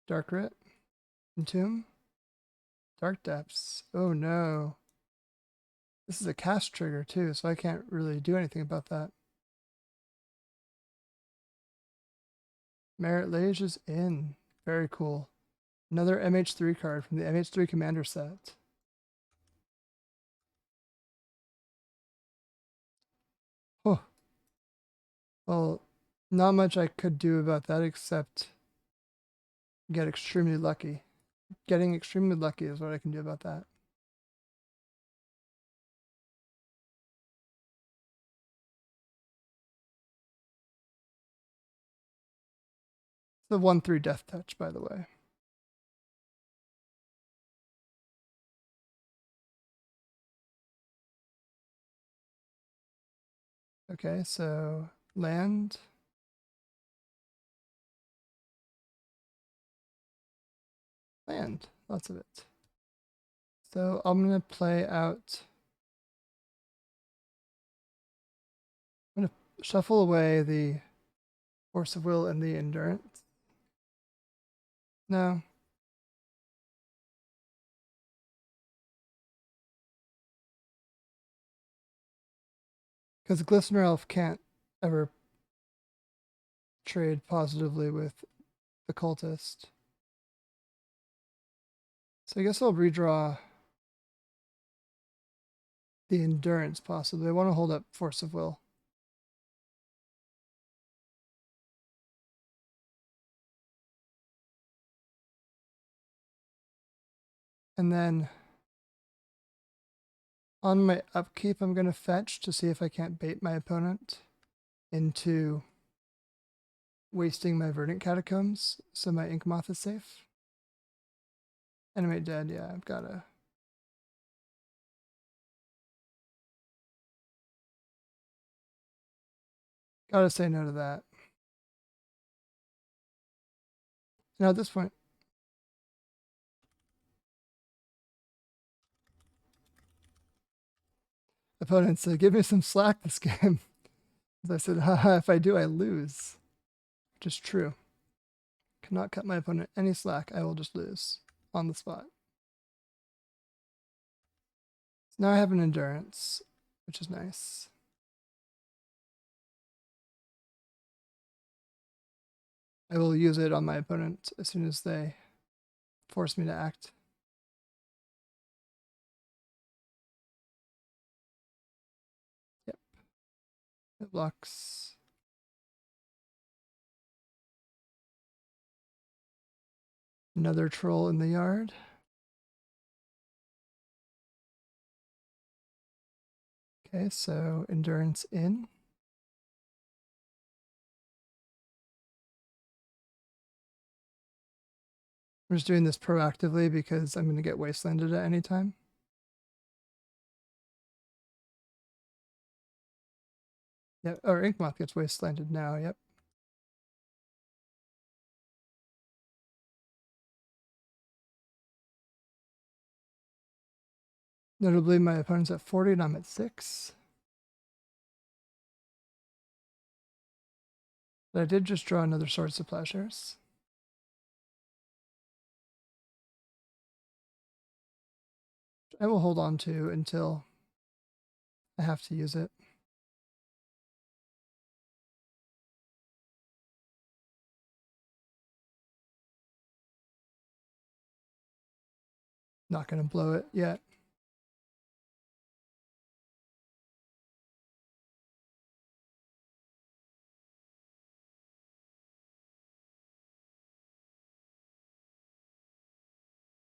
Dark Writ. Entomb. Dark Depths. Oh no. This is a cast trigger too, so I can't really do anything about that. Merit Lage is in. Very cool. Another MH3 card from the MH3 Commander set. Well, not much I could do about that except get extremely lucky. Getting extremely lucky is what I can do about that. The 1/3 death touch, by the way. Okay, so land. Land, lots of it. So I'm going to play out. I'm going to shuffle away the Force of Will and the Endurance. No. Because Glistener Elf can't ever trade positively with the Cultist. So I guess I'll redraw the Endurance possibly. I want to hold up Force of Will. And then on my upkeep, I'm going to fetch to see if I can't bait my opponent into wasting my Verdant Catacombs so my Ink Moth is safe. Animate dead, yeah, I've gotta. Gotta say no to that. Now at this point, opponents say, give me some slack this game. As I said, haha, if I do, I lose. Which is true. Cannot cut my opponent any slack, I will just lose on the spot. So now I have an Endurance, which is nice. I will use it on my opponent as soon as they force me to act. Yep. It blocks. Another troll in the yard. Okay, so Endurance in. I'm just doing this proactively because I'm going to get wastelanded at any time. Yeah, or Inkmoth gets wastelanded now, yep. Notably, my opponent's at 40 and I'm at 6. But I did just draw another Swords to Plowshares. I will hold on to until I have to use it. Not going to blow it yet.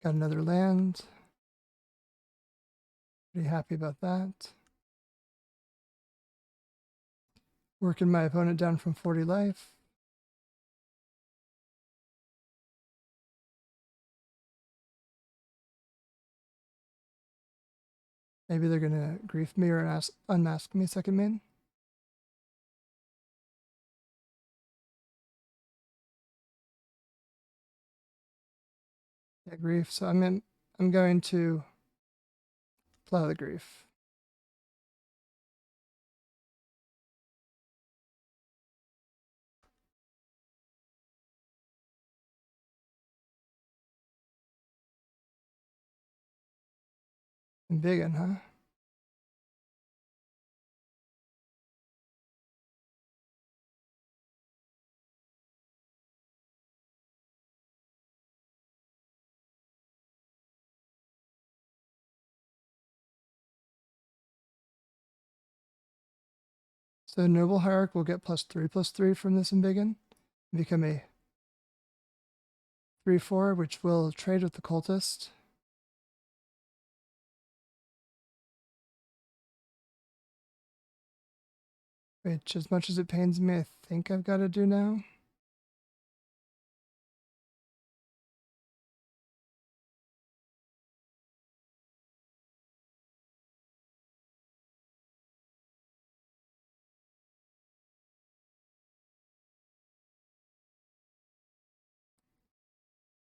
Got another land. Pretty happy about that. Working my opponent down from 40 life. Maybe they're going to grief me or unmask me second main. Yeah, grief. So I'm going to plow the grief. And big one, huh? So Noble Hierarch will get +3/+3 from this Embiggen. Become a 3/4, which will trade with the Cultist. Which, as much as it pains me, I think I've got to do now.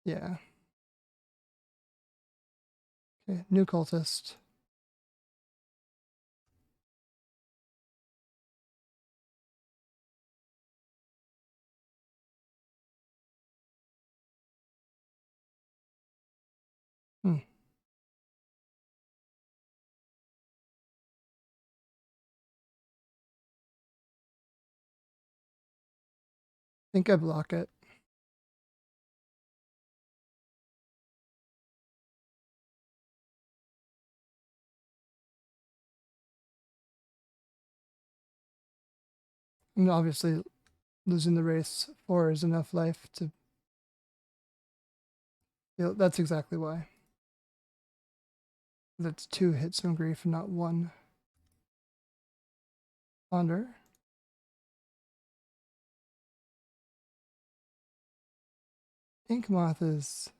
Yeah. Okay, new Cultist. Hmm. I think I block it. I mean, obviously, losing the race 4 is enough life to... That's exactly why. That's 2 hits from grief and not 1. Ponder. Ink Moth is...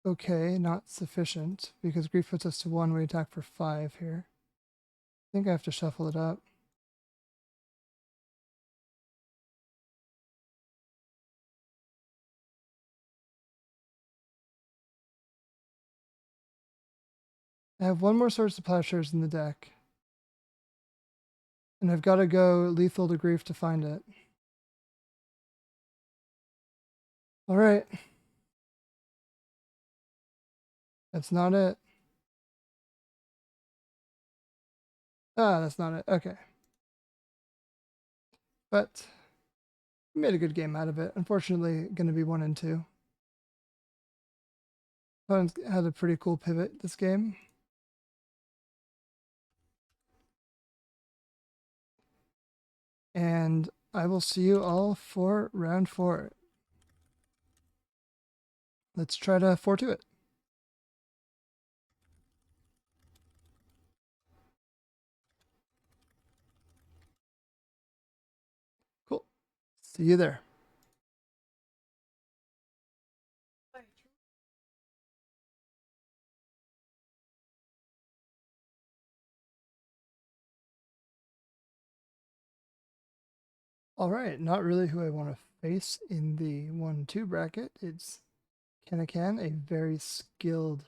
okay, not sufficient, because grief puts us to 1, we attack for 5 here. I think I have to shuffle it up. I have 1 more Source of Plowshares in the deck. And I've got to go lethal to grief to find it. Alright. That's not it. Ah, that's not it. Okay. But we made a good game out of it. Unfortunately, going to be 1 and 2. Opponents had a pretty cool pivot this game. And I will see you all for round 4. Let's try to 4-2 it. Cool. See you there. All right, not really who I want to face in the 1-2 bracket. It's Can, a very skilled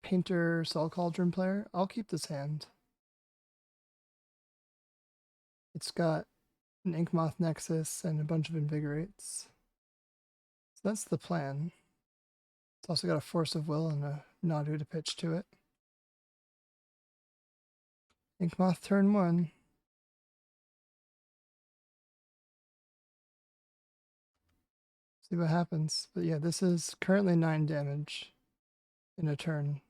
painter Sol Cauldron player. I'll keep this hand. It's got an Inkmoth Nexus and a bunch of Invigorates. So that's the plan. It's also got a Force of Will and a Nadu to pitch to it. Inkmoth turn 1. See what happens. But yeah, this is currently 9 damage in a turn.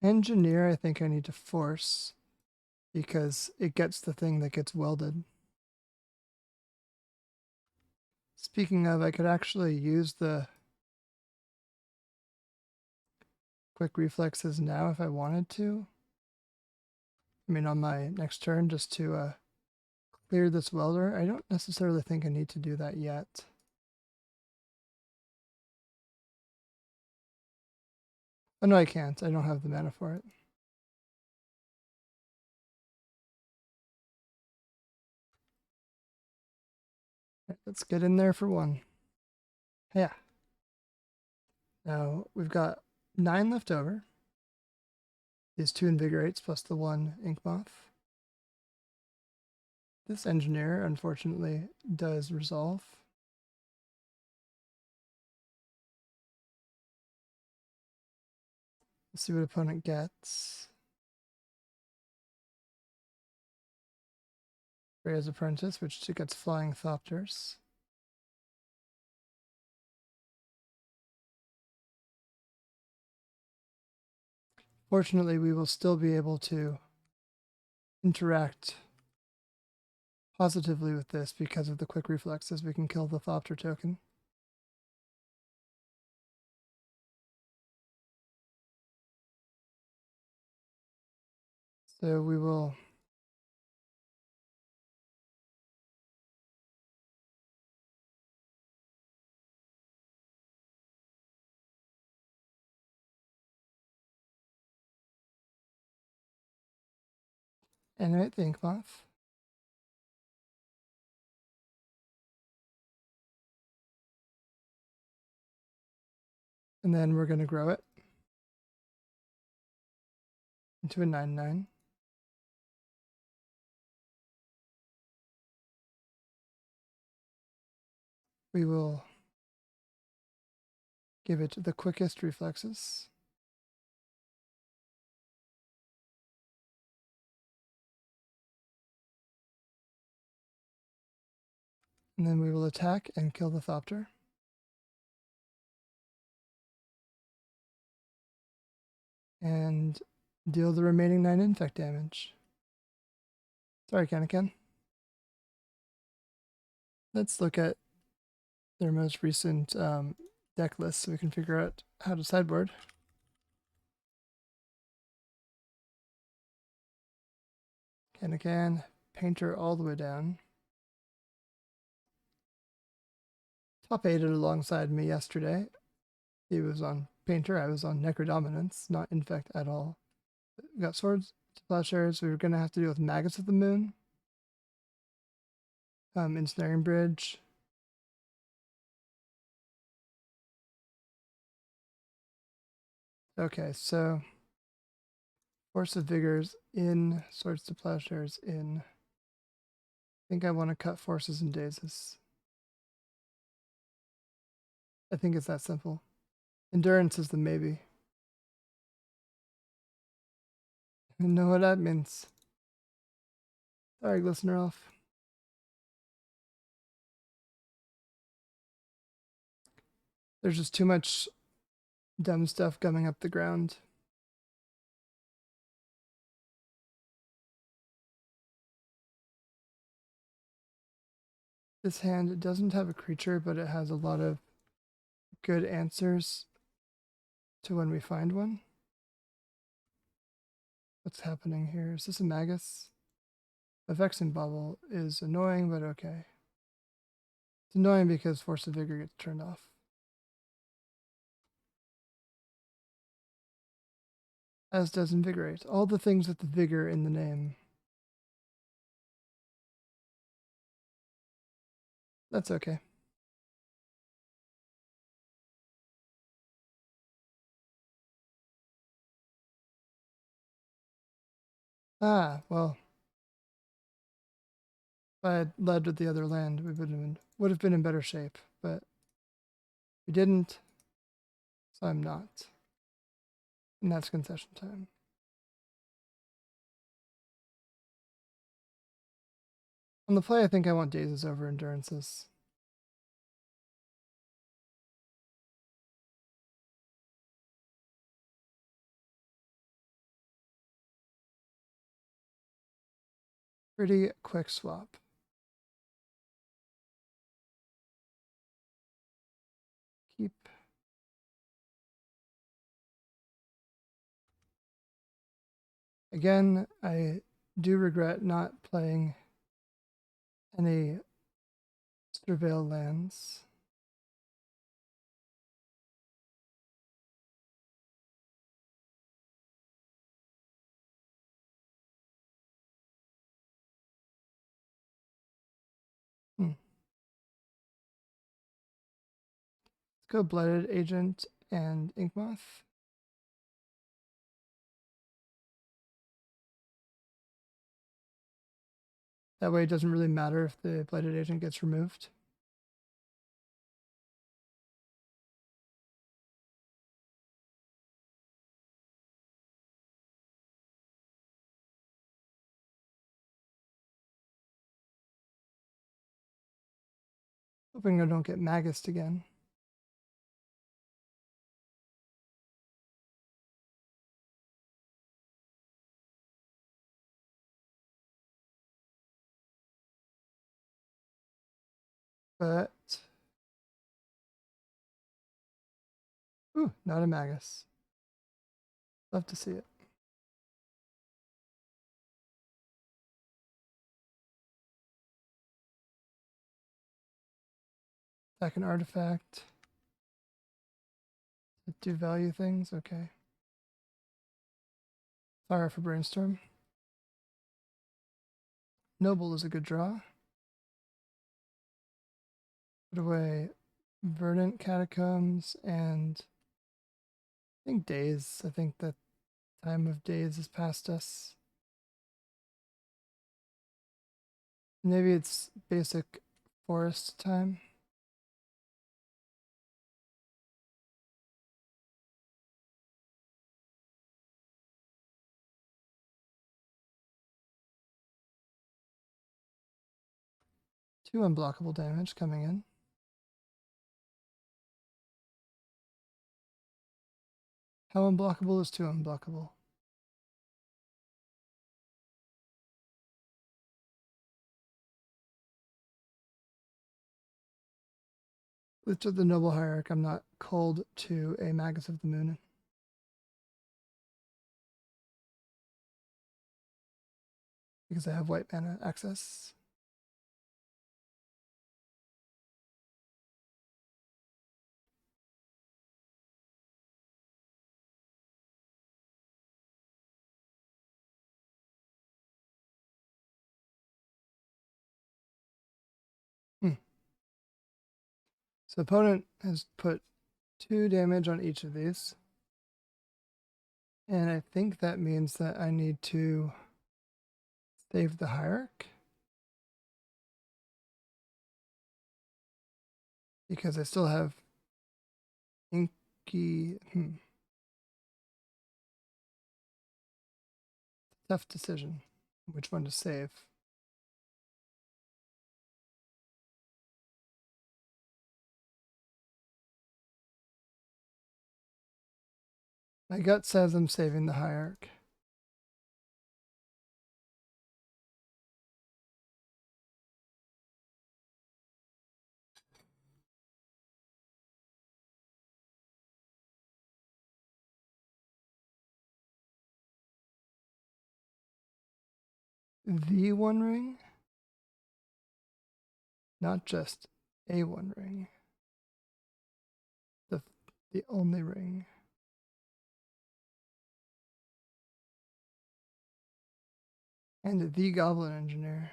Engineer, I think I need to force because it gets the thing that gets welded. Speaking of, I could actually use the quick reflexes now if I wanted to. I mean, on my next turn, just to clear this welder. I don't necessarily think I need to do that yet. Oh, no, I can't. I don't have the mana for it. Right, let's get in there for 1. Yeah. Now, we've got 9 left over. These 2 Invigorates plus the 1 Inkmoth. This Engineer, unfortunately, does resolve. Let's see what opponent gets. Freya's Apprentice, which gets Flying Thopters. Fortunately, we will still be able to interact positively with this because of the quick reflexes. We can kill the Thopter token. So we will animate the ink moth. And then we're going to grow it into a 9/9. We will give it the quickest reflexes. And then we will attack and kill the Thopter. And deal the remaining 9 infect damage. Sorry, Kanakan. Let's look at their most recent deck list so we can figure out how to sideboard. Kanakan, Painter all the way down. Top 8 alongside me yesterday. He was on Painter, I was on Necrodominance, not Infect at all. We got Swords, Plowshares. We were going to have to deal with Maggots of the Moon. Ensnaring Bridge. Okay, so Force of Vigors in, Swords to Plowshares in. I think I want to cut Forces and Dazes. I think it's that simple. Endurance is the maybe. You know what that means. Sorry, listener off. There's just too much dumb stuff coming up the ground. This hand doesn't have a creature, but it has a lot of good answers to when we find one. What's happening here? Is this a Magus? A Vexing Bauble is annoying, but okay. It's annoying because Force of Vigor gets turned off. As does Invigorate. All the things with the vigor in the name. That's okay. Ah, well. If I had led with the other land, we would have been in better shape, but we didn't, so I'm not. And that's concession time. On the play, I think I want Dazes over Endurances. Pretty quick swap. Keep. Again, I do regret not playing any Surveil lands. Let's go Blooded Agent and Inkmoth. That way it doesn't really matter if the Blooded Agent gets removed. Hoping I don't get Magus again. But ooh, not a Magus. Love to see it. Attack an artifact. Do value things, okay. Fire for Brainstorm. Noble is a good draw. Put away Verdant Catacombs and I think Days. I think the time of Days is past us. Maybe it's basic forest time. Two unblockable damage coming in. How unblockable is two unblockable? With the Noble Hierarch, I'm not cold to a Magus of the Moon. Because I have white mana access. So opponent has put 2 damage on each of these. And I think that means that I need to save the Hierarch. Because I still have Inky. Tough decision. Which one to save? My gut says I'm saving the Hierarch. The One Ring? Not just a One Ring. The only ring. And the Goblin Engineer.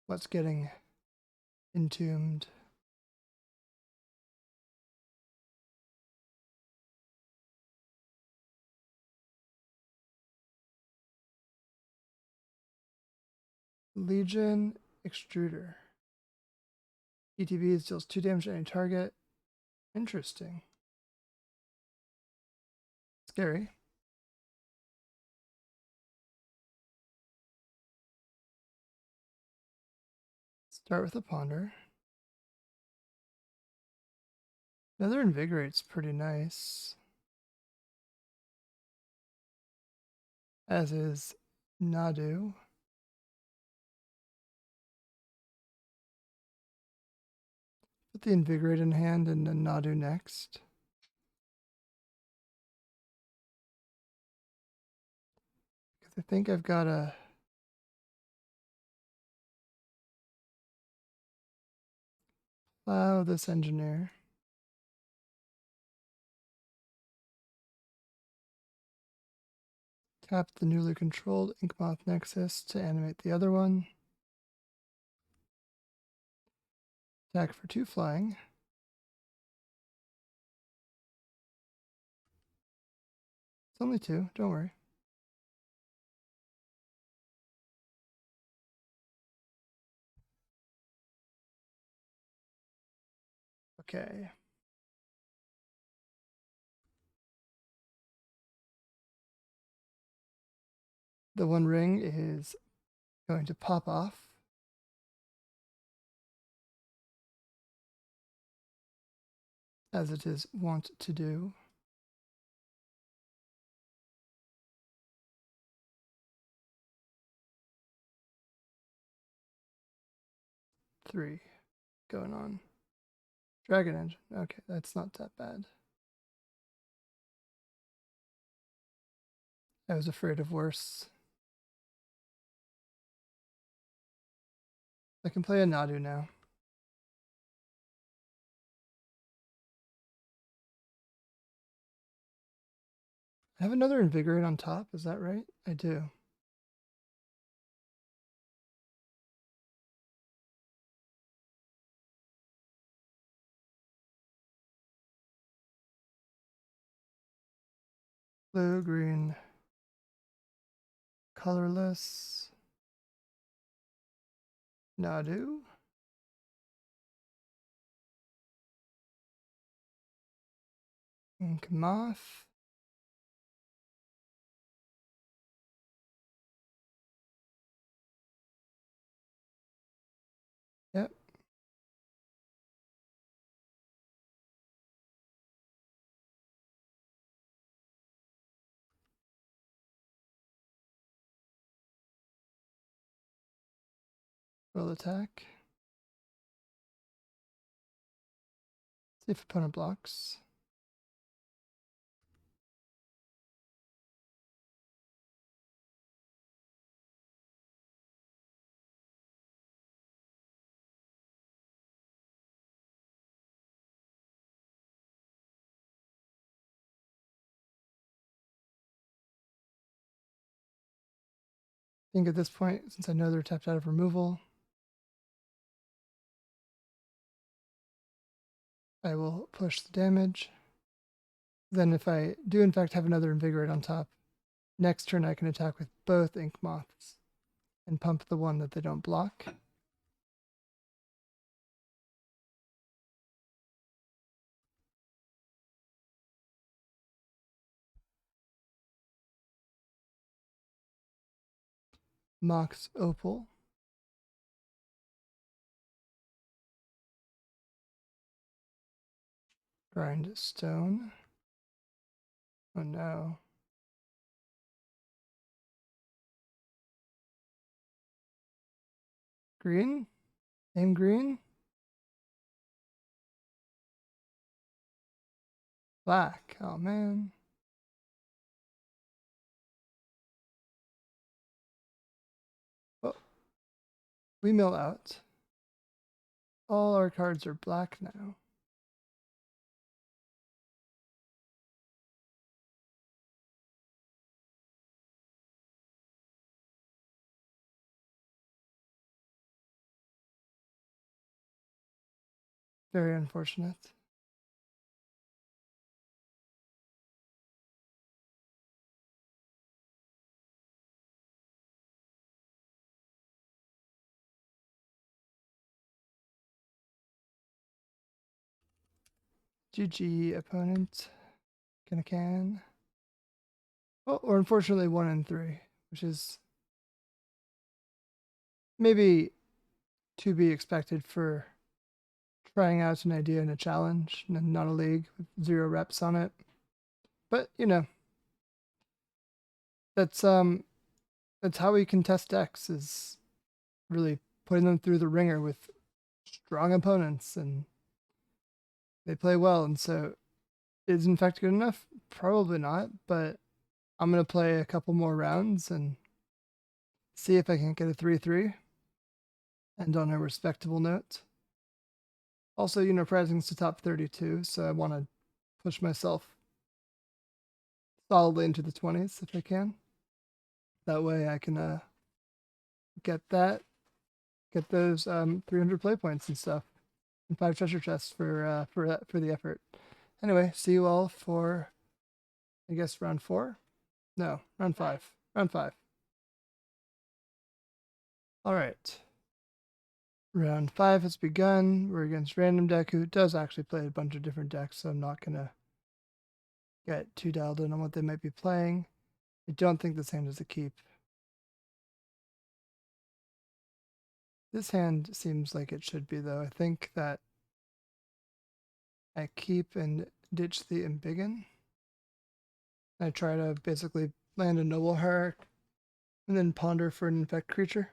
What's getting entombed? Legion Extruder. ETB deals 2 damage to any target. Interesting. Scary. Start with a Ponder. Another Invigorate's pretty nice. As is Nadu. Put the Invigorate in hand and then Nadu next. Because I think I've got a plow this Engineer. Tap the newly controlled Inkmoth Nexus to animate the other one. Attack for 2 flying. It's only 2, don't worry. Okay. The One Ring is going to pop off. As it is wont to do. 3 going on. Dragon Engine. Okay, that's not that bad. I was afraid of worse. I can play a Nadu now. I have another Invigorate on top, is that right? I do. Blue, green, colorless, Nadu. Ink Moth. Yep. Roll attack. See if opponent blocks. I think at this point, since I know they're tapped out of removal, I will push the damage. Then if I do in fact have another Invigorate on top, next turn I can attack with both Ink Moths and pump the one that they don't block. Mox Opal. Grind Stone. Oh no. Green? Name green? Black. Oh man. Well, we mill out. All our cards are black now. Very unfortunate. GG, opponent. Can. Oh, or unfortunately 1 and 3, which is maybe to be expected for trying out an idea in a challenge and not a league with 0 reps on it. But you know, that's how we can test decks, is really putting them through the ringer with strong opponents, and they play well. And so, is Infect good enough? Probably not, but I'm gonna play a couple more rounds and see if I can get a 3-3 and on a respectable note. Also, you know, Prizing's to top 32, so I want to push myself solidly into the 20s if I can. That way I can get those 300 play points and stuff, and 5 treasure chests for the effort. Anyway, see you all for, I guess, round 4? No, round 5. Round 5. All right. Round 5 has begun. We're against Random Deck, who does actually play a bunch of different decks, so I'm not going to get too dialed in on what they might be playing. I don't think this hand is a keep. This hand seems like it should be, though. I think that I keep and ditch the Embiggen. I try to basically land a Noble Hierarch and then ponder for an Infect creature.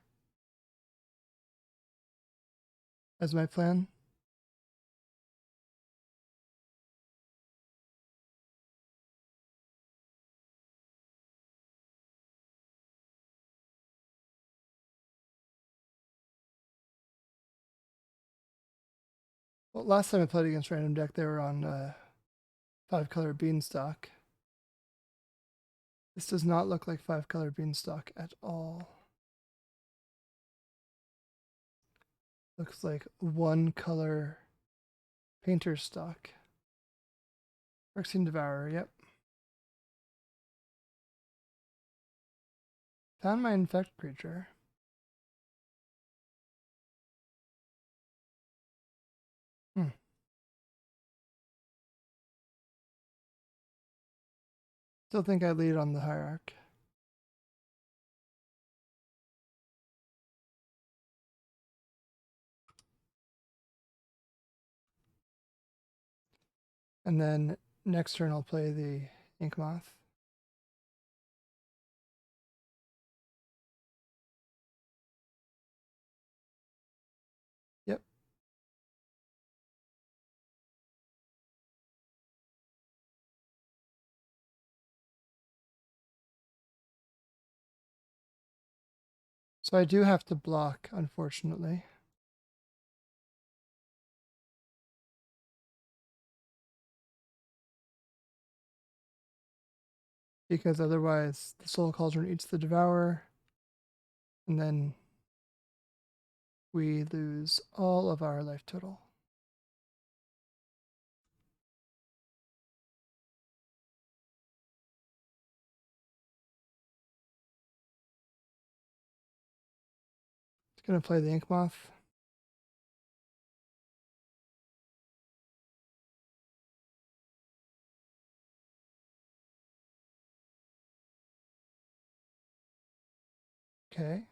as my plan. Well, last time I played against random deck, they were on 5-color Beanstalk. This does not look like 5-color Beanstalk at all. Looks like 1-color Painter Stock. Vexing Devourer, yep. Found my infect creature. Still think I lead on the hierarch. And then next turn I'll play the Ink Moth. Yep. So I do have to block, unfortunately. Because otherwise the Soul Cauldron eats the Devourer, and then we lose all of our life total. It's going to play the Ink Moth. Okay.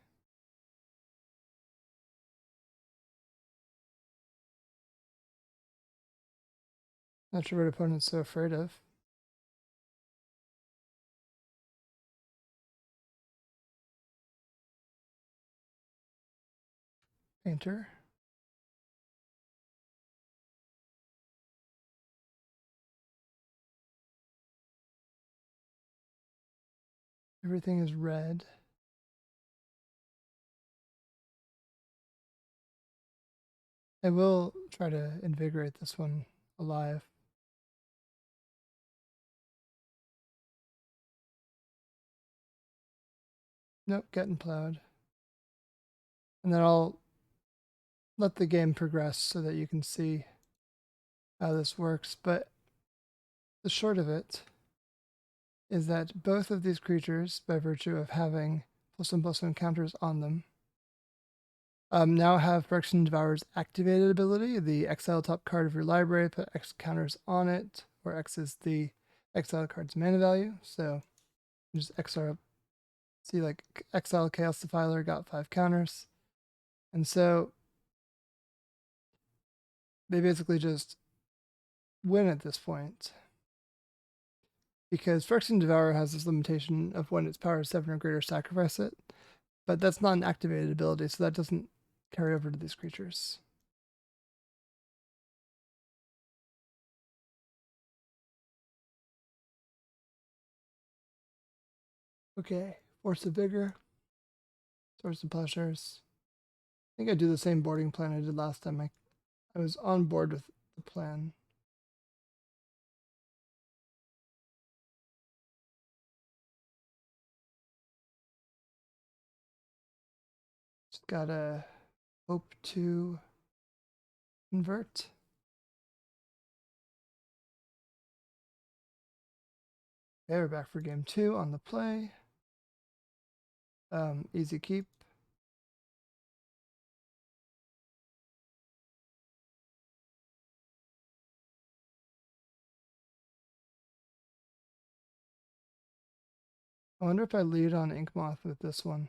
Not sure what opponent's so afraid of. Painter. Everything is red. I will try to invigorate this one alive. Nope, getting plowed. And then I'll let the game progress so that you can see how this works. But the short of it is that both of these creatures, by virtue of having +1/+1 counters on them, now have Vexing Devourer's activated ability. The exile top card of your library, put X counters on it, where X is the exile card's mana value. So just exile, see like exile Chaos Defiler got 5 counters. And so they basically just win at this point. Because Vexing Devourer has this limitation of when its power is 7 or greater, sacrifice it. But that's not an activated ability, so that doesn't carry over to these creatures. Okay, Force of Vigor, Source of Plowshares. I think I do the same boarding plan I did last time. I was on board with the plan. Just gotta hope to convert. Okay, we're back for game 2 on the play. Easy keep. I wonder if I lead on Ink Moth with this one.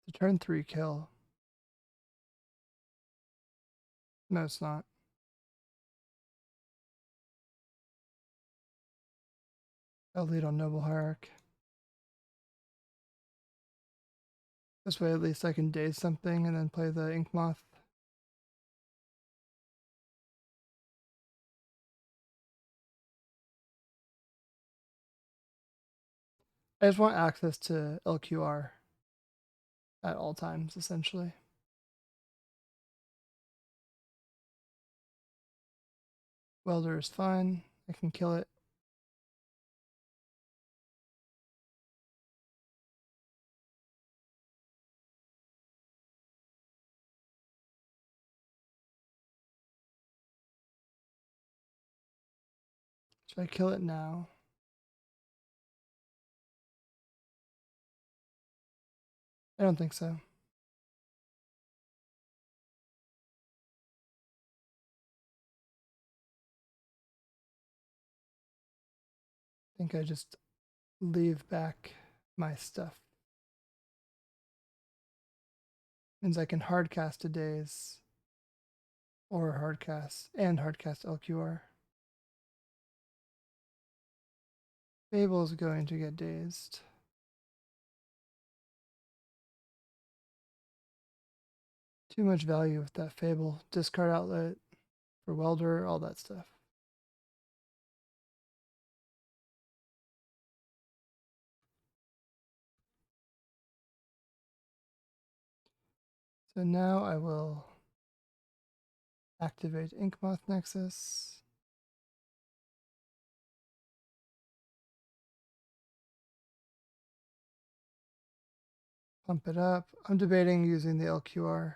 The turn 3 kill. No, it's not. I'll lead on Noble Hierarch. This way at least I can daze something and then play the Ink Moth. I just want access to LQR at all times, essentially. Welder is fine. I can kill it. Should I kill it now? I don't think so. I think I just leave back my stuff. Means I can hardcast a daze or hardcast LQR. Bauble is going to get dazed. Too much value with that Fable. Discard outlet for Welder, all that stuff. So now I will activate Inkmoth Nexus. Pump it up. I'm debating using the LQR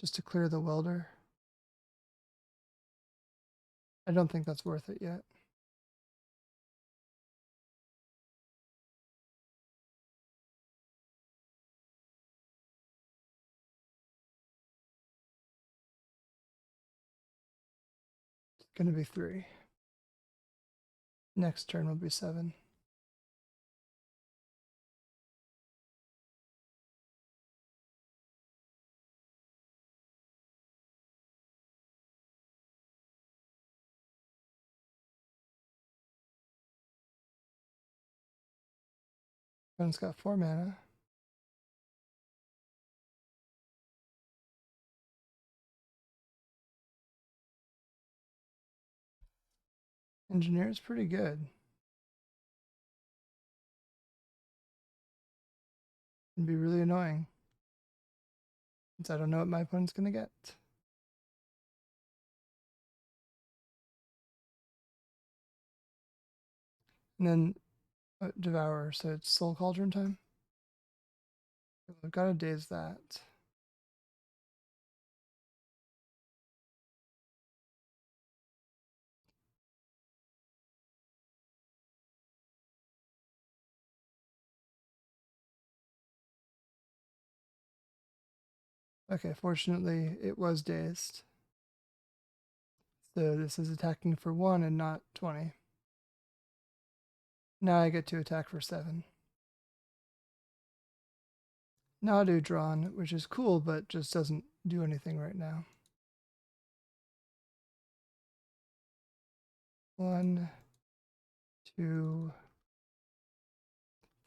just to clear the Welder. I don't think that's worth it yet. It's going to be 3. Next turn will be 7. Opponent's got 4 mana. Engineer is pretty good. Can be really annoying, since I don't know what my opponent's going to get. And then Devour, so it's Soul Cauldron time. I've got to daze that. Okay, fortunately it was dazed. So this is attacking for 1 and not 20. Now I get to attack for 7. Nadu drawn, which is cool, but just doesn't do anything right now. 1, 2,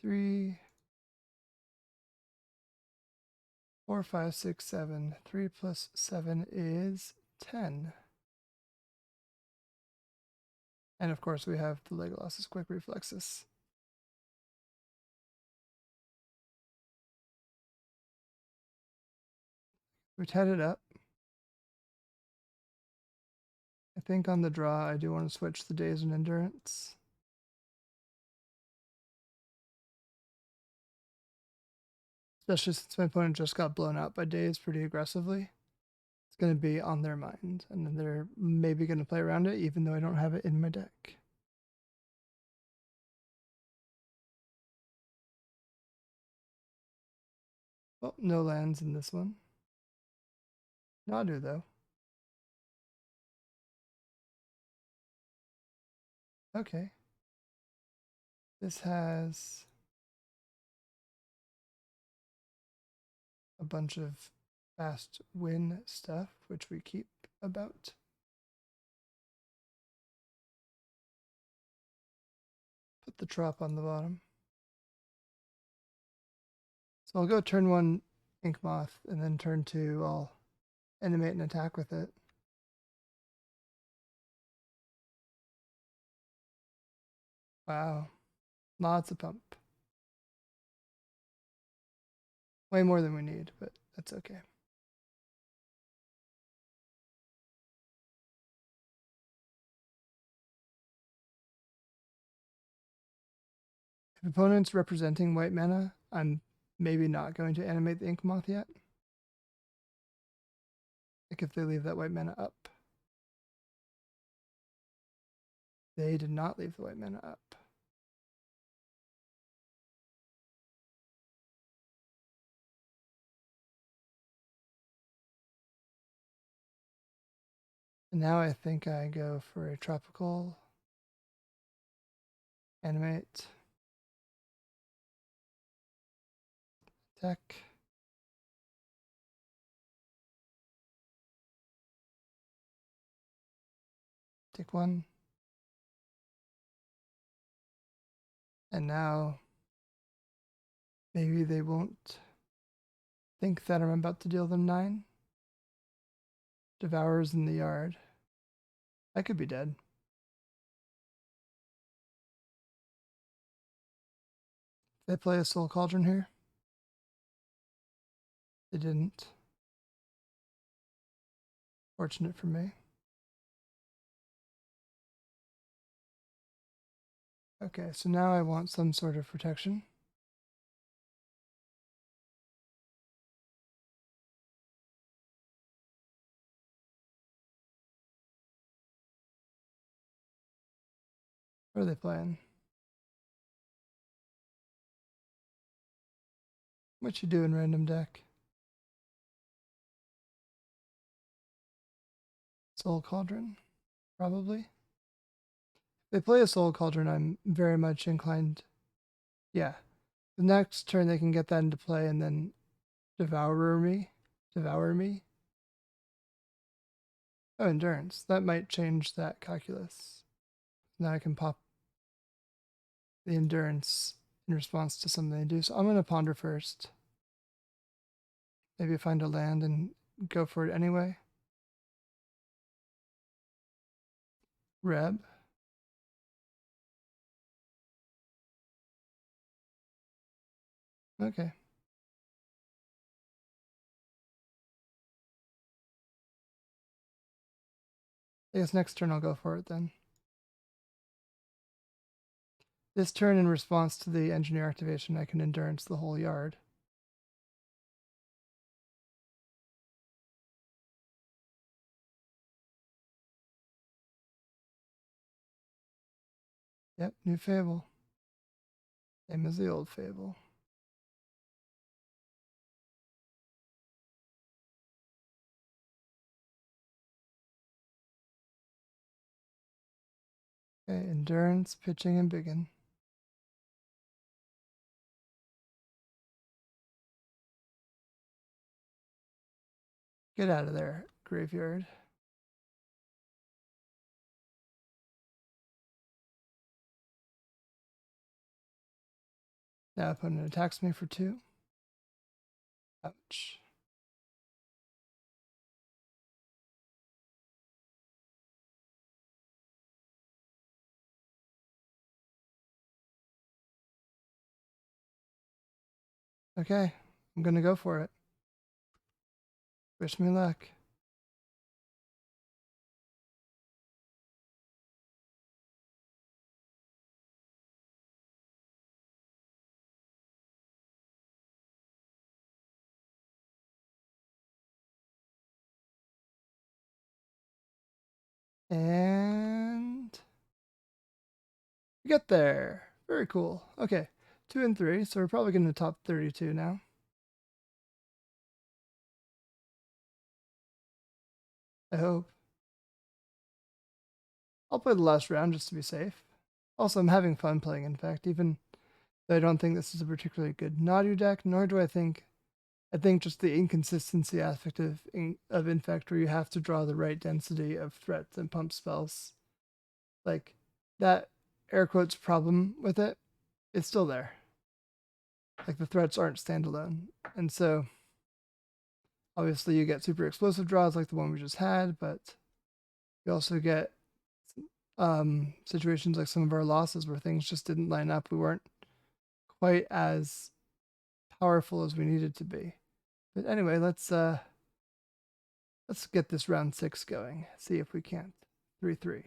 3, 4, 5, 6, 7. 3 plus 7 is 10. And of course we have the Legolas's Quick Reflexes. We tied it up. I think on the draw I do want to switch the Daze and Endurance. Especially since my opponent just got blown out by Daze pretty aggressively. It's going to be on their mind, and then they're maybe going to play around it even though I don't have it in my deck. Well, no lands in this one. Nadu, though. Okay. This has a bunch of fast win stuff, which we keep about. Put the trop on the bottom. So I'll go turn 1 Ink Moth, and then turn 2 I'll animate and attack with it. Wow. Lots of pump. Way more than we need, but that's okay. If opponent's representing white mana, I'm maybe not going to animate the Ink Moth yet. Like if they leave that white mana up. They did not leave the white mana up. And now I think I go for a tropical. Animate. Attack. Take 1. And now maybe they won't think that I'm about to deal them 9. Devourers in the yard. I could be dead. They play a Soul Cauldron here. They didn't. Fortunate for me. Okay, so now I want some sort of protection. What are they playing? What you doing, random deck? Soul Cauldron, probably. If they play a Soul Cauldron, I'm very much inclined. Yeah. The next turn they can get that into play and then devour me. Oh, Endurance. That might change that calculus. Now I can pop the Endurance in response to something they do. So I'm going to ponder first. Maybe find a land and go for it anyway. Reb. Okay. I guess next turn I'll go for it then. This turn, in response to the engineer activation, I can Endurance the whole yard. Yep, new Fable. Same as the old Fable. Okay, Endurance, pitching, and biggin. Get out of there, graveyard. Now opponent attacks me for 2. Ouch. Okay, I'm gonna go for it. Wish me luck. And we get there. Very cool. Okay, 2 and 3, so we're probably getting to top 32 now. I hope. I'll play the last round just to be safe. Also, I'm having fun playing Infect, even though I don't think this is a particularly good Nadu deck, nor do I think just the inconsistency aspect of Infect, where you have to draw the right density of threats and pump spells. Like, that air quotes problem with it is still there. Like the threats aren't standalone. And so obviously you get super explosive draws like the one we just had, but you also get situations like some of our losses where things just didn't line up. We weren't quite as powerful as we needed to be. But anyway, let's get this round 6 going. See if we can't. 3-3.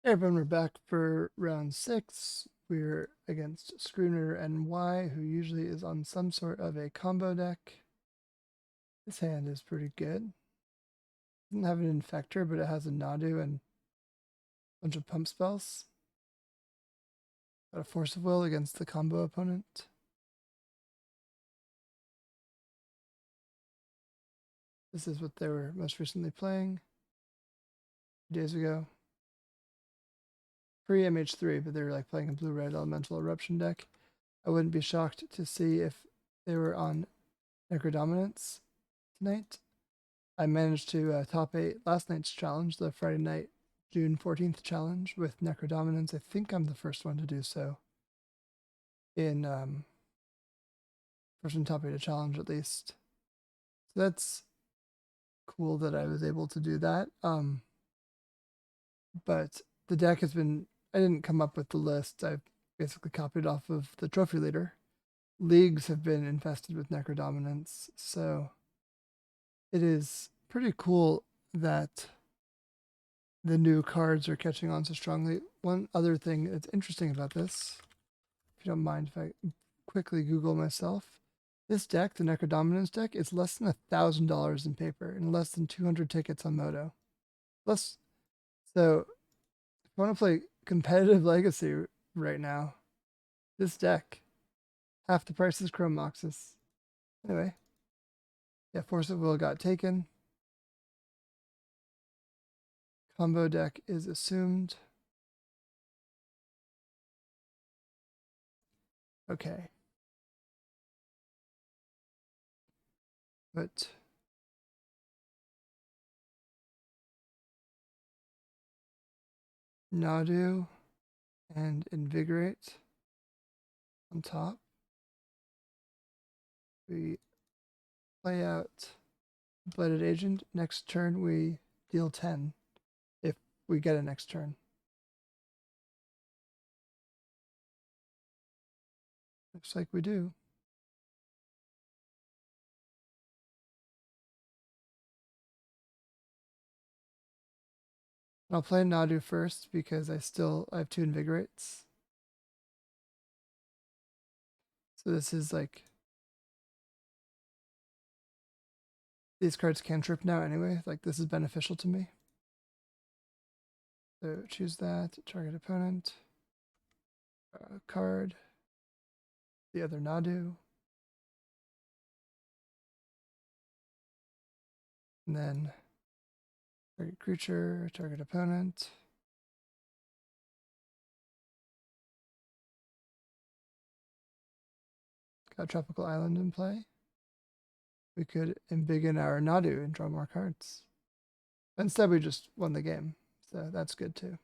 Hey everyone, we're back for round 6. We're against Scrooner NY, who usually is on some sort of a combo deck. This hand is pretty good. Doesn't have an Infector, but it has a Nadu and a bunch of pump spells. Got a Force of Will against the combo opponent. This is what they were most recently playing 2 days ago. Pre MH3, but they were like playing a blue-red elemental eruption deck. I wouldn't be shocked to see if they were on Necrodominance tonight. I managed to top 8 last night's challenge, the Friday night, June 14th challenge with Necrodominance. I think I'm the first one to do so in first one top 8 a challenge at least. So that's cool that I was able to do that. But the deck has been, I didn't come up with the list. I basically copied off of the trophy leader. Leagues have been infested with Necrodominance, so it is pretty cool that the new cards are catching on so strongly. One other thing that's interesting about this, if you don't mind if I quickly Google myself, this deck, the Necrodominance deck, is less than $1,000 in paper and less than 200 tickets on Moto. So if you want to play competitive Legacy right now, this deck, half the price is Chrome Moxus. Anyway, yeah, Force of Will got taken. Combo deck is assumed. Okay. But Nadu and Invigorate on top. We play out Blooded Agent. Next turn we deal 10 if we get a next turn. Looks like we do. I'll play Nadu first because I have 2 Invigorates. So this is like, these cards cantrip now anyway. Like this is beneficial to me. So choose that, target opponent, card, the other Nadu. And then target creature, target opponent. Got Tropical Island in play. We could embiggen our Nadu and draw more cards. Instead, we just won the game, so that's good too.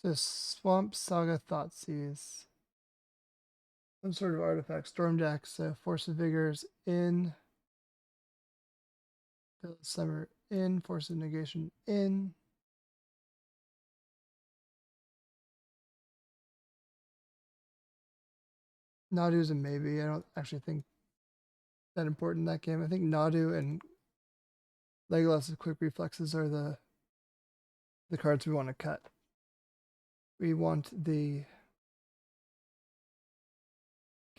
So Swamp Saga Thoughtseize. Some sort of artifact. Storm deck, so Force of Vigors in. Summer in. Force of Negation in. Nadu's a maybe. I don't actually think that important in that game. I think Nadu and Legolas's Quick Reflexes are the cards we want to cut. We want the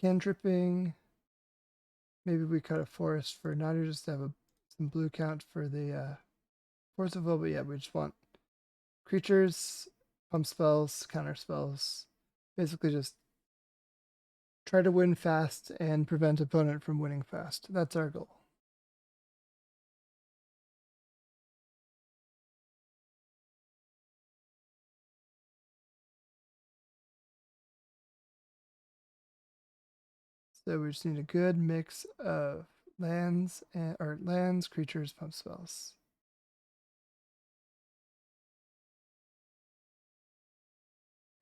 cantripping. Maybe we cut a forest for Nadu just to have some blue count for the Force of Will, but yeah, we just want creatures, pump spells, counter spells. Basically just try to win fast and prevent opponent from winning fast. That's our goal. So we just need a good mix of lands, creatures, pump spells.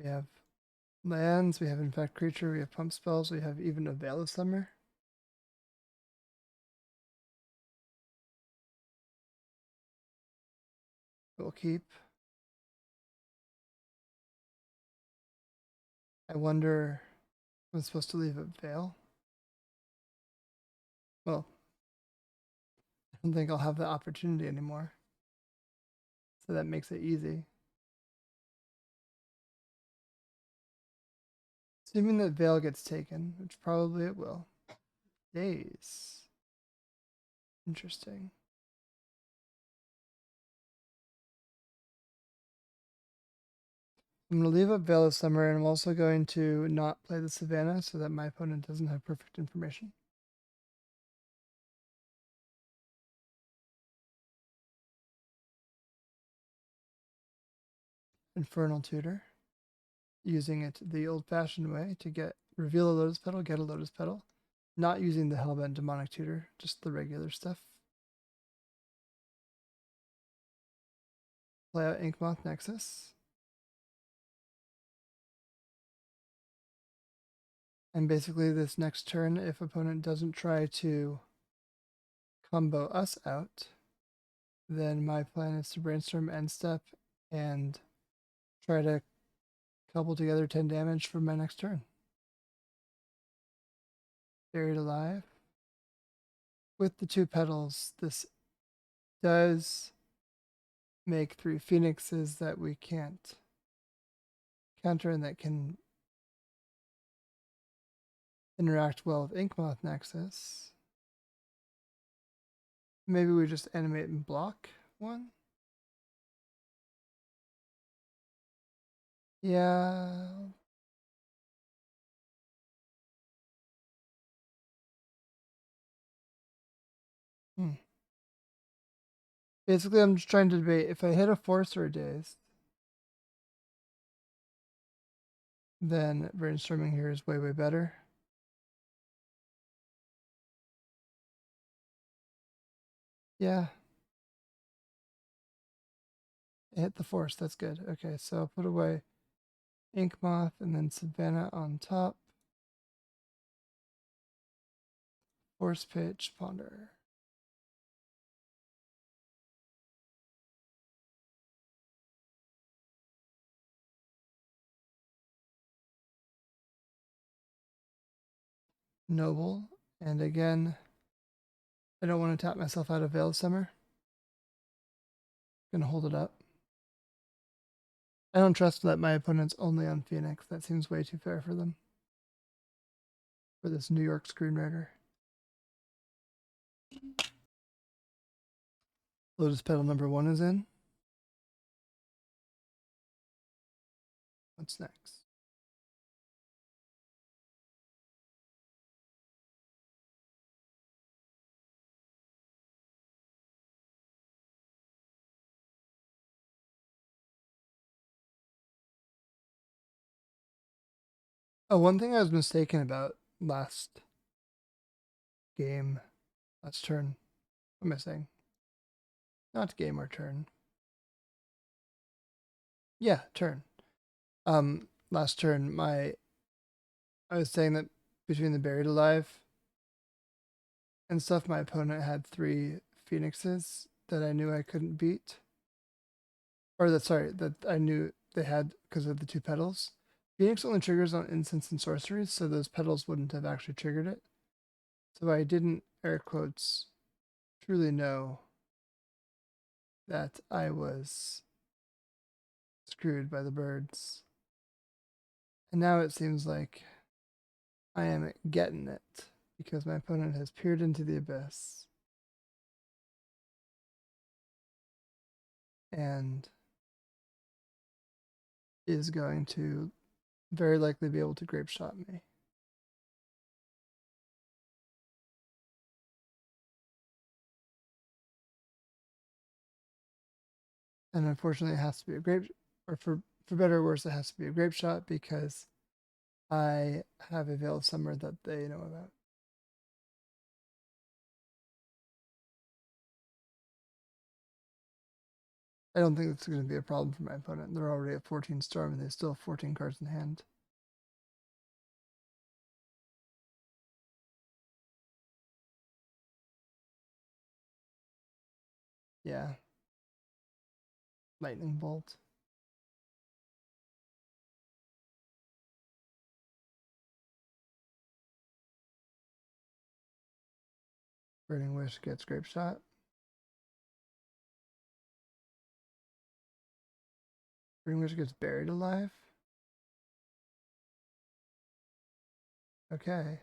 We have lands, we have Infect Creature, we have Pump Spells, we have even a Veil of Summer. We'll keep. I wonder if I'm supposed to leave a Veil. Well, I don't think I'll have the opportunity anymore. So that makes it easy. Assuming that Veil gets taken, which probably it will. Days. Interesting. I'm going to leave up Veil of Summer, and I'm also going to not play the Savannah so that my opponent doesn't have perfect information. Infernal Tutor. Using it the old-fashioned way to reveal a Lotus Petal, get a Lotus Petal. Not using the Hellbent Demonic Tutor, just the regular stuff. Play out Inkmoth Nexus. And basically this next turn, if opponent doesn't try to combo us out, then my plan is to brainstorm end step and try to couple together 10 damage for my next turn. Buried Alive. With the 2 petals, this does make 3 phoenixes that we can't counter and that can interact well with Inkmoth Nexus. Maybe we just animate and block one. Yeah. Basically, I'm just trying to debate if I hit a Force or a Daze, then brainstorming here is way, way better. Yeah. I hit the Force. That's good. Okay, so I'll put away Inkmoth and then Savannah on top. Force Pitch, Ponder. Noble. And again, I don't want to tap myself out of Veil of Summer. Gonna hold it up. I don't trust that my opponent's only on Phoenix. That seems way too fair for them. For this New York screenwriter. Lotus Petal number 1 is in. What's next? Oh, one thing I was mistaken about last game, last turn. What am I saying? Not game or turn. Yeah, turn. Last turn, I was saying that between the Buried Alive and stuff, my opponent had 3 Phoenixes that I knew I couldn't beat. Or that I knew they had because of the 2 petals. Phoenix only triggers on instants and sorceries, so those petals wouldn't have actually triggered it. So I didn't, air quotes, truly know that I was screwed by the birds. And now it seems like I am getting it because my opponent has peered into the abyss and is going to very likely be able to grape shot me. And unfortunately, it has to be a grape, or for better or worse, it has to be a grape shot because I have a Veil of Summer that they know about. I don't think it's going to be a problem for my opponent. They're already at 14 Storm and they still have 14 cards in hand. Yeah. Lightning Bolt. Burning Wish gets Grape Shot. Burning Wish gets Buried Alive. Okay.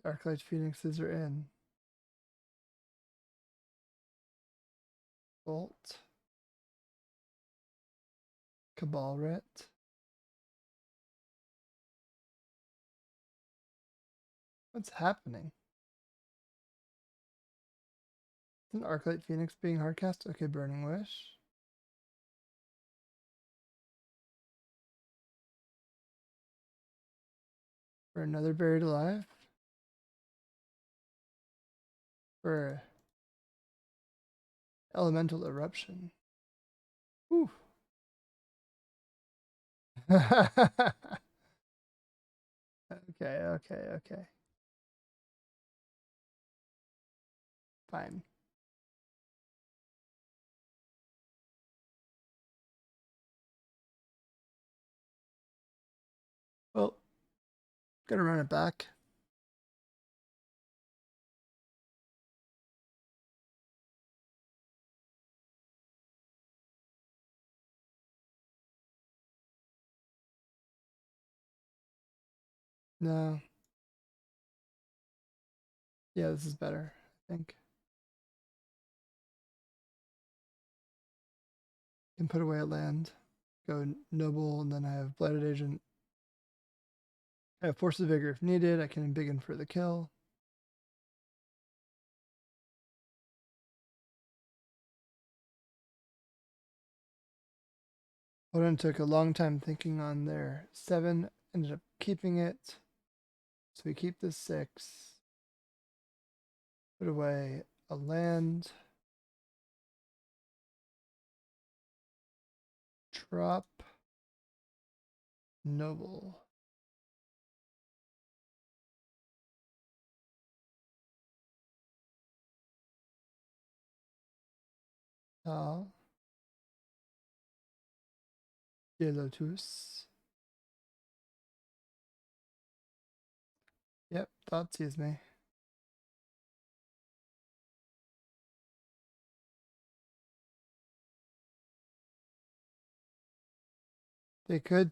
Arclight Phoenixes are in. Bolt. Cabal Rit. What's happening? Is an Arclight Phoenix being hardcast? Okay, Burning Wish. For another Buried Alive. For Elemental Eruption. Whew. Okay. Fine. Well, gotta run it back. No. Yeah, this is better, I think. Can put away a land. Go Noble, and then I have Blighted Agent. I have Force of Vigor if needed. I can embiggen for the kill. Opponent took a long time thinking on their 7, ended up keeping it. So we keep this 6. Put away a land. Drop. Noble. Tal. Lotus. Yep, thought sees me. They could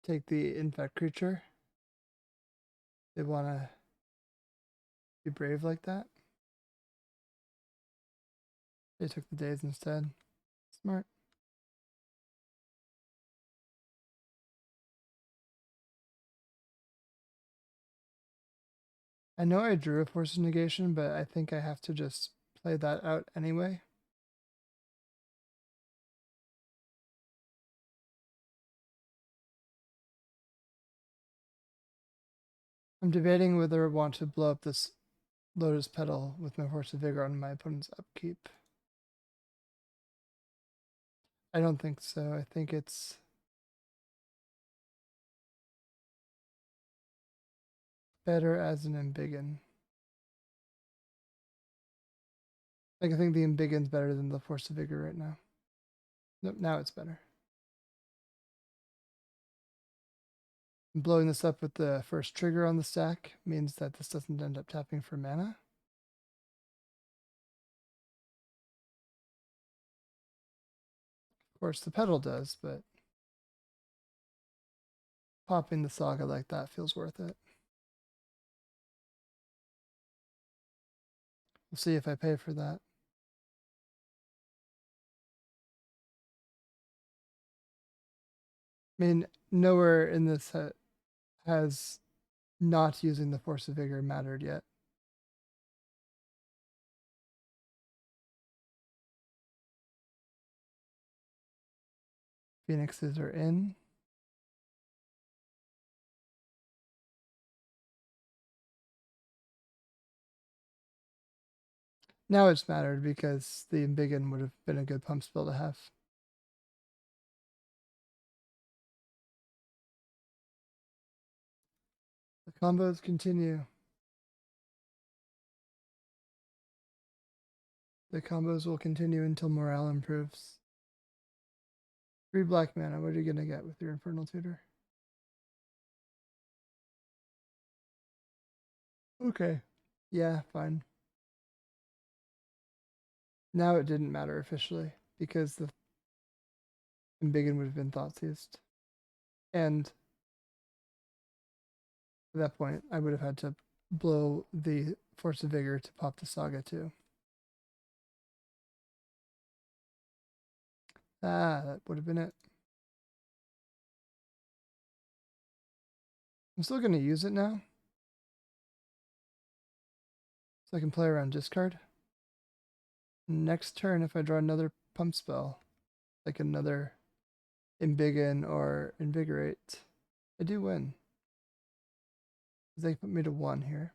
take the infect creature. They want to be brave like that. They took the days instead. Smart. I know I drew a Force of Negation, but I think I have to just play that out anyway. I'm debating whether I want to blow up this Lotus Petal with my Force of Vigor on my opponent's upkeep. I don't think so. I think it's better as an embiggen. Like, I think the embiggen's better than the Force of Vigor right now. Nope, now it's better. Blowing this up with the first trigger on the stack means that this doesn't end up tapping for mana. Of course, the Petal does, but popping the Saga like that feels worth it. We'll see if I pay for that. I mean, nowhere in this has not using the Force of Vigor mattered yet. Phoenixes are in. Now it's mattered because the Embiggen would have been a good pump spell to have. The combos continue. The combos will continue until morale improves. 3 black mana, what are you going to get with your Infernal Tutor? Okay. Yeah, fine. Now it didn't matter officially because the Embiggen would have been Thoughtseized. And at that point, I would have had to blow the Force of Vigor to pop the Saga too. Ah, that would have been it. I'm still going to use it now. So I can play around discard. Next turn, if I draw another pump spell, like another Embiggen or Invigorate, I do win. They put me to 1 here.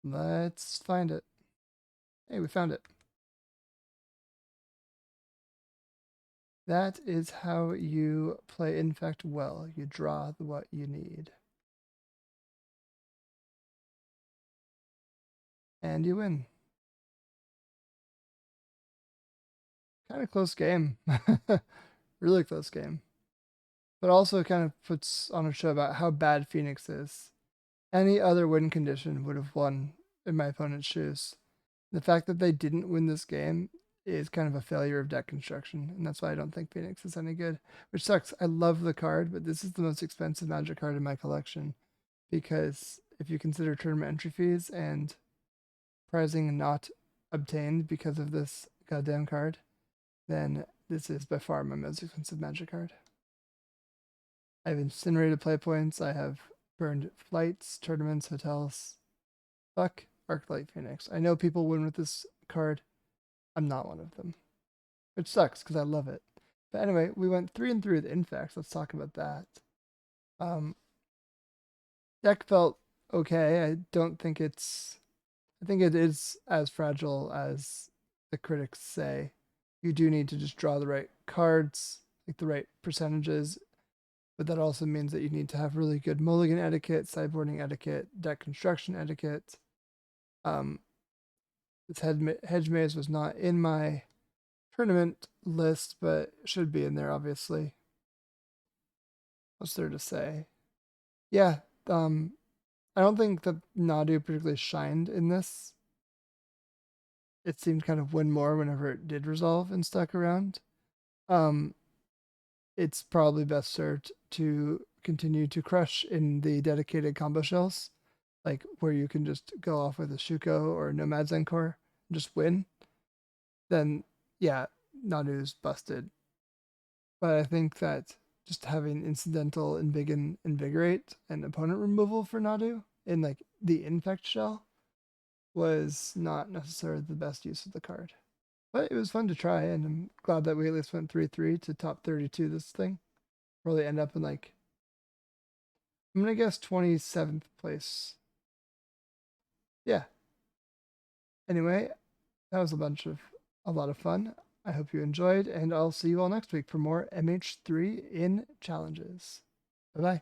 Let's find it. Hey, we found it. That is how you play Infect well. You draw what you need. And you win. Kind of close game. Really close game. But also kind of puts on a show about how bad Phoenix is. Any other win condition would have won in my opponent's shoes. The fact that they didn't win this game is kind of a failure of deck construction, and that's why I don't think Phoenix is any good, which sucks. I love the card, but this is the most expensive Magic card in my collection because if you consider tournament entry fees and prizing not obtained because of this goddamn card, then this is by far my most expensive Magic card. I have incinerated play points. I have burned flights, tournaments, hotels. Fuck Arclight Phoenix. I know people win with this card. I'm not one of them. Which sucks because I love it. But anyway, we went 3 and 3 with Infects. Let's talk about that. Deck felt okay. I don't think it's... I think it is as fragile as the critics say. You do need to just draw the right cards, like the right percentages. But that also means that you need to have really good mulligan etiquette, sideboarding etiquette, deck construction etiquette. This Hedge Maze was not in my tournament list, but should be in there, obviously. What's there to say? Yeah, I don't think that Nadu particularly shined in this. It seemed kind of win more whenever it did resolve and stuck around. It's probably best served to continue to crush in the dedicated combo shells, like where you can just go off with a Shuko or Nomads en-Kor and just win. Then, yeah, Nadu's busted. But I think that just having incidental Embiggen Invigorate and opponent removal for Nadu in like the Infect shell was not necessarily the best use of the card. But it was fun to try, and I'm glad that we at least went 3-3 to top 32 this thing. Probably end up in like, I'm going to guess 27th place. Yeah. Anyway, that was a lot of fun. I hope you enjoyed, and I'll see you all next week for more MH3 in challenges. Bye-bye.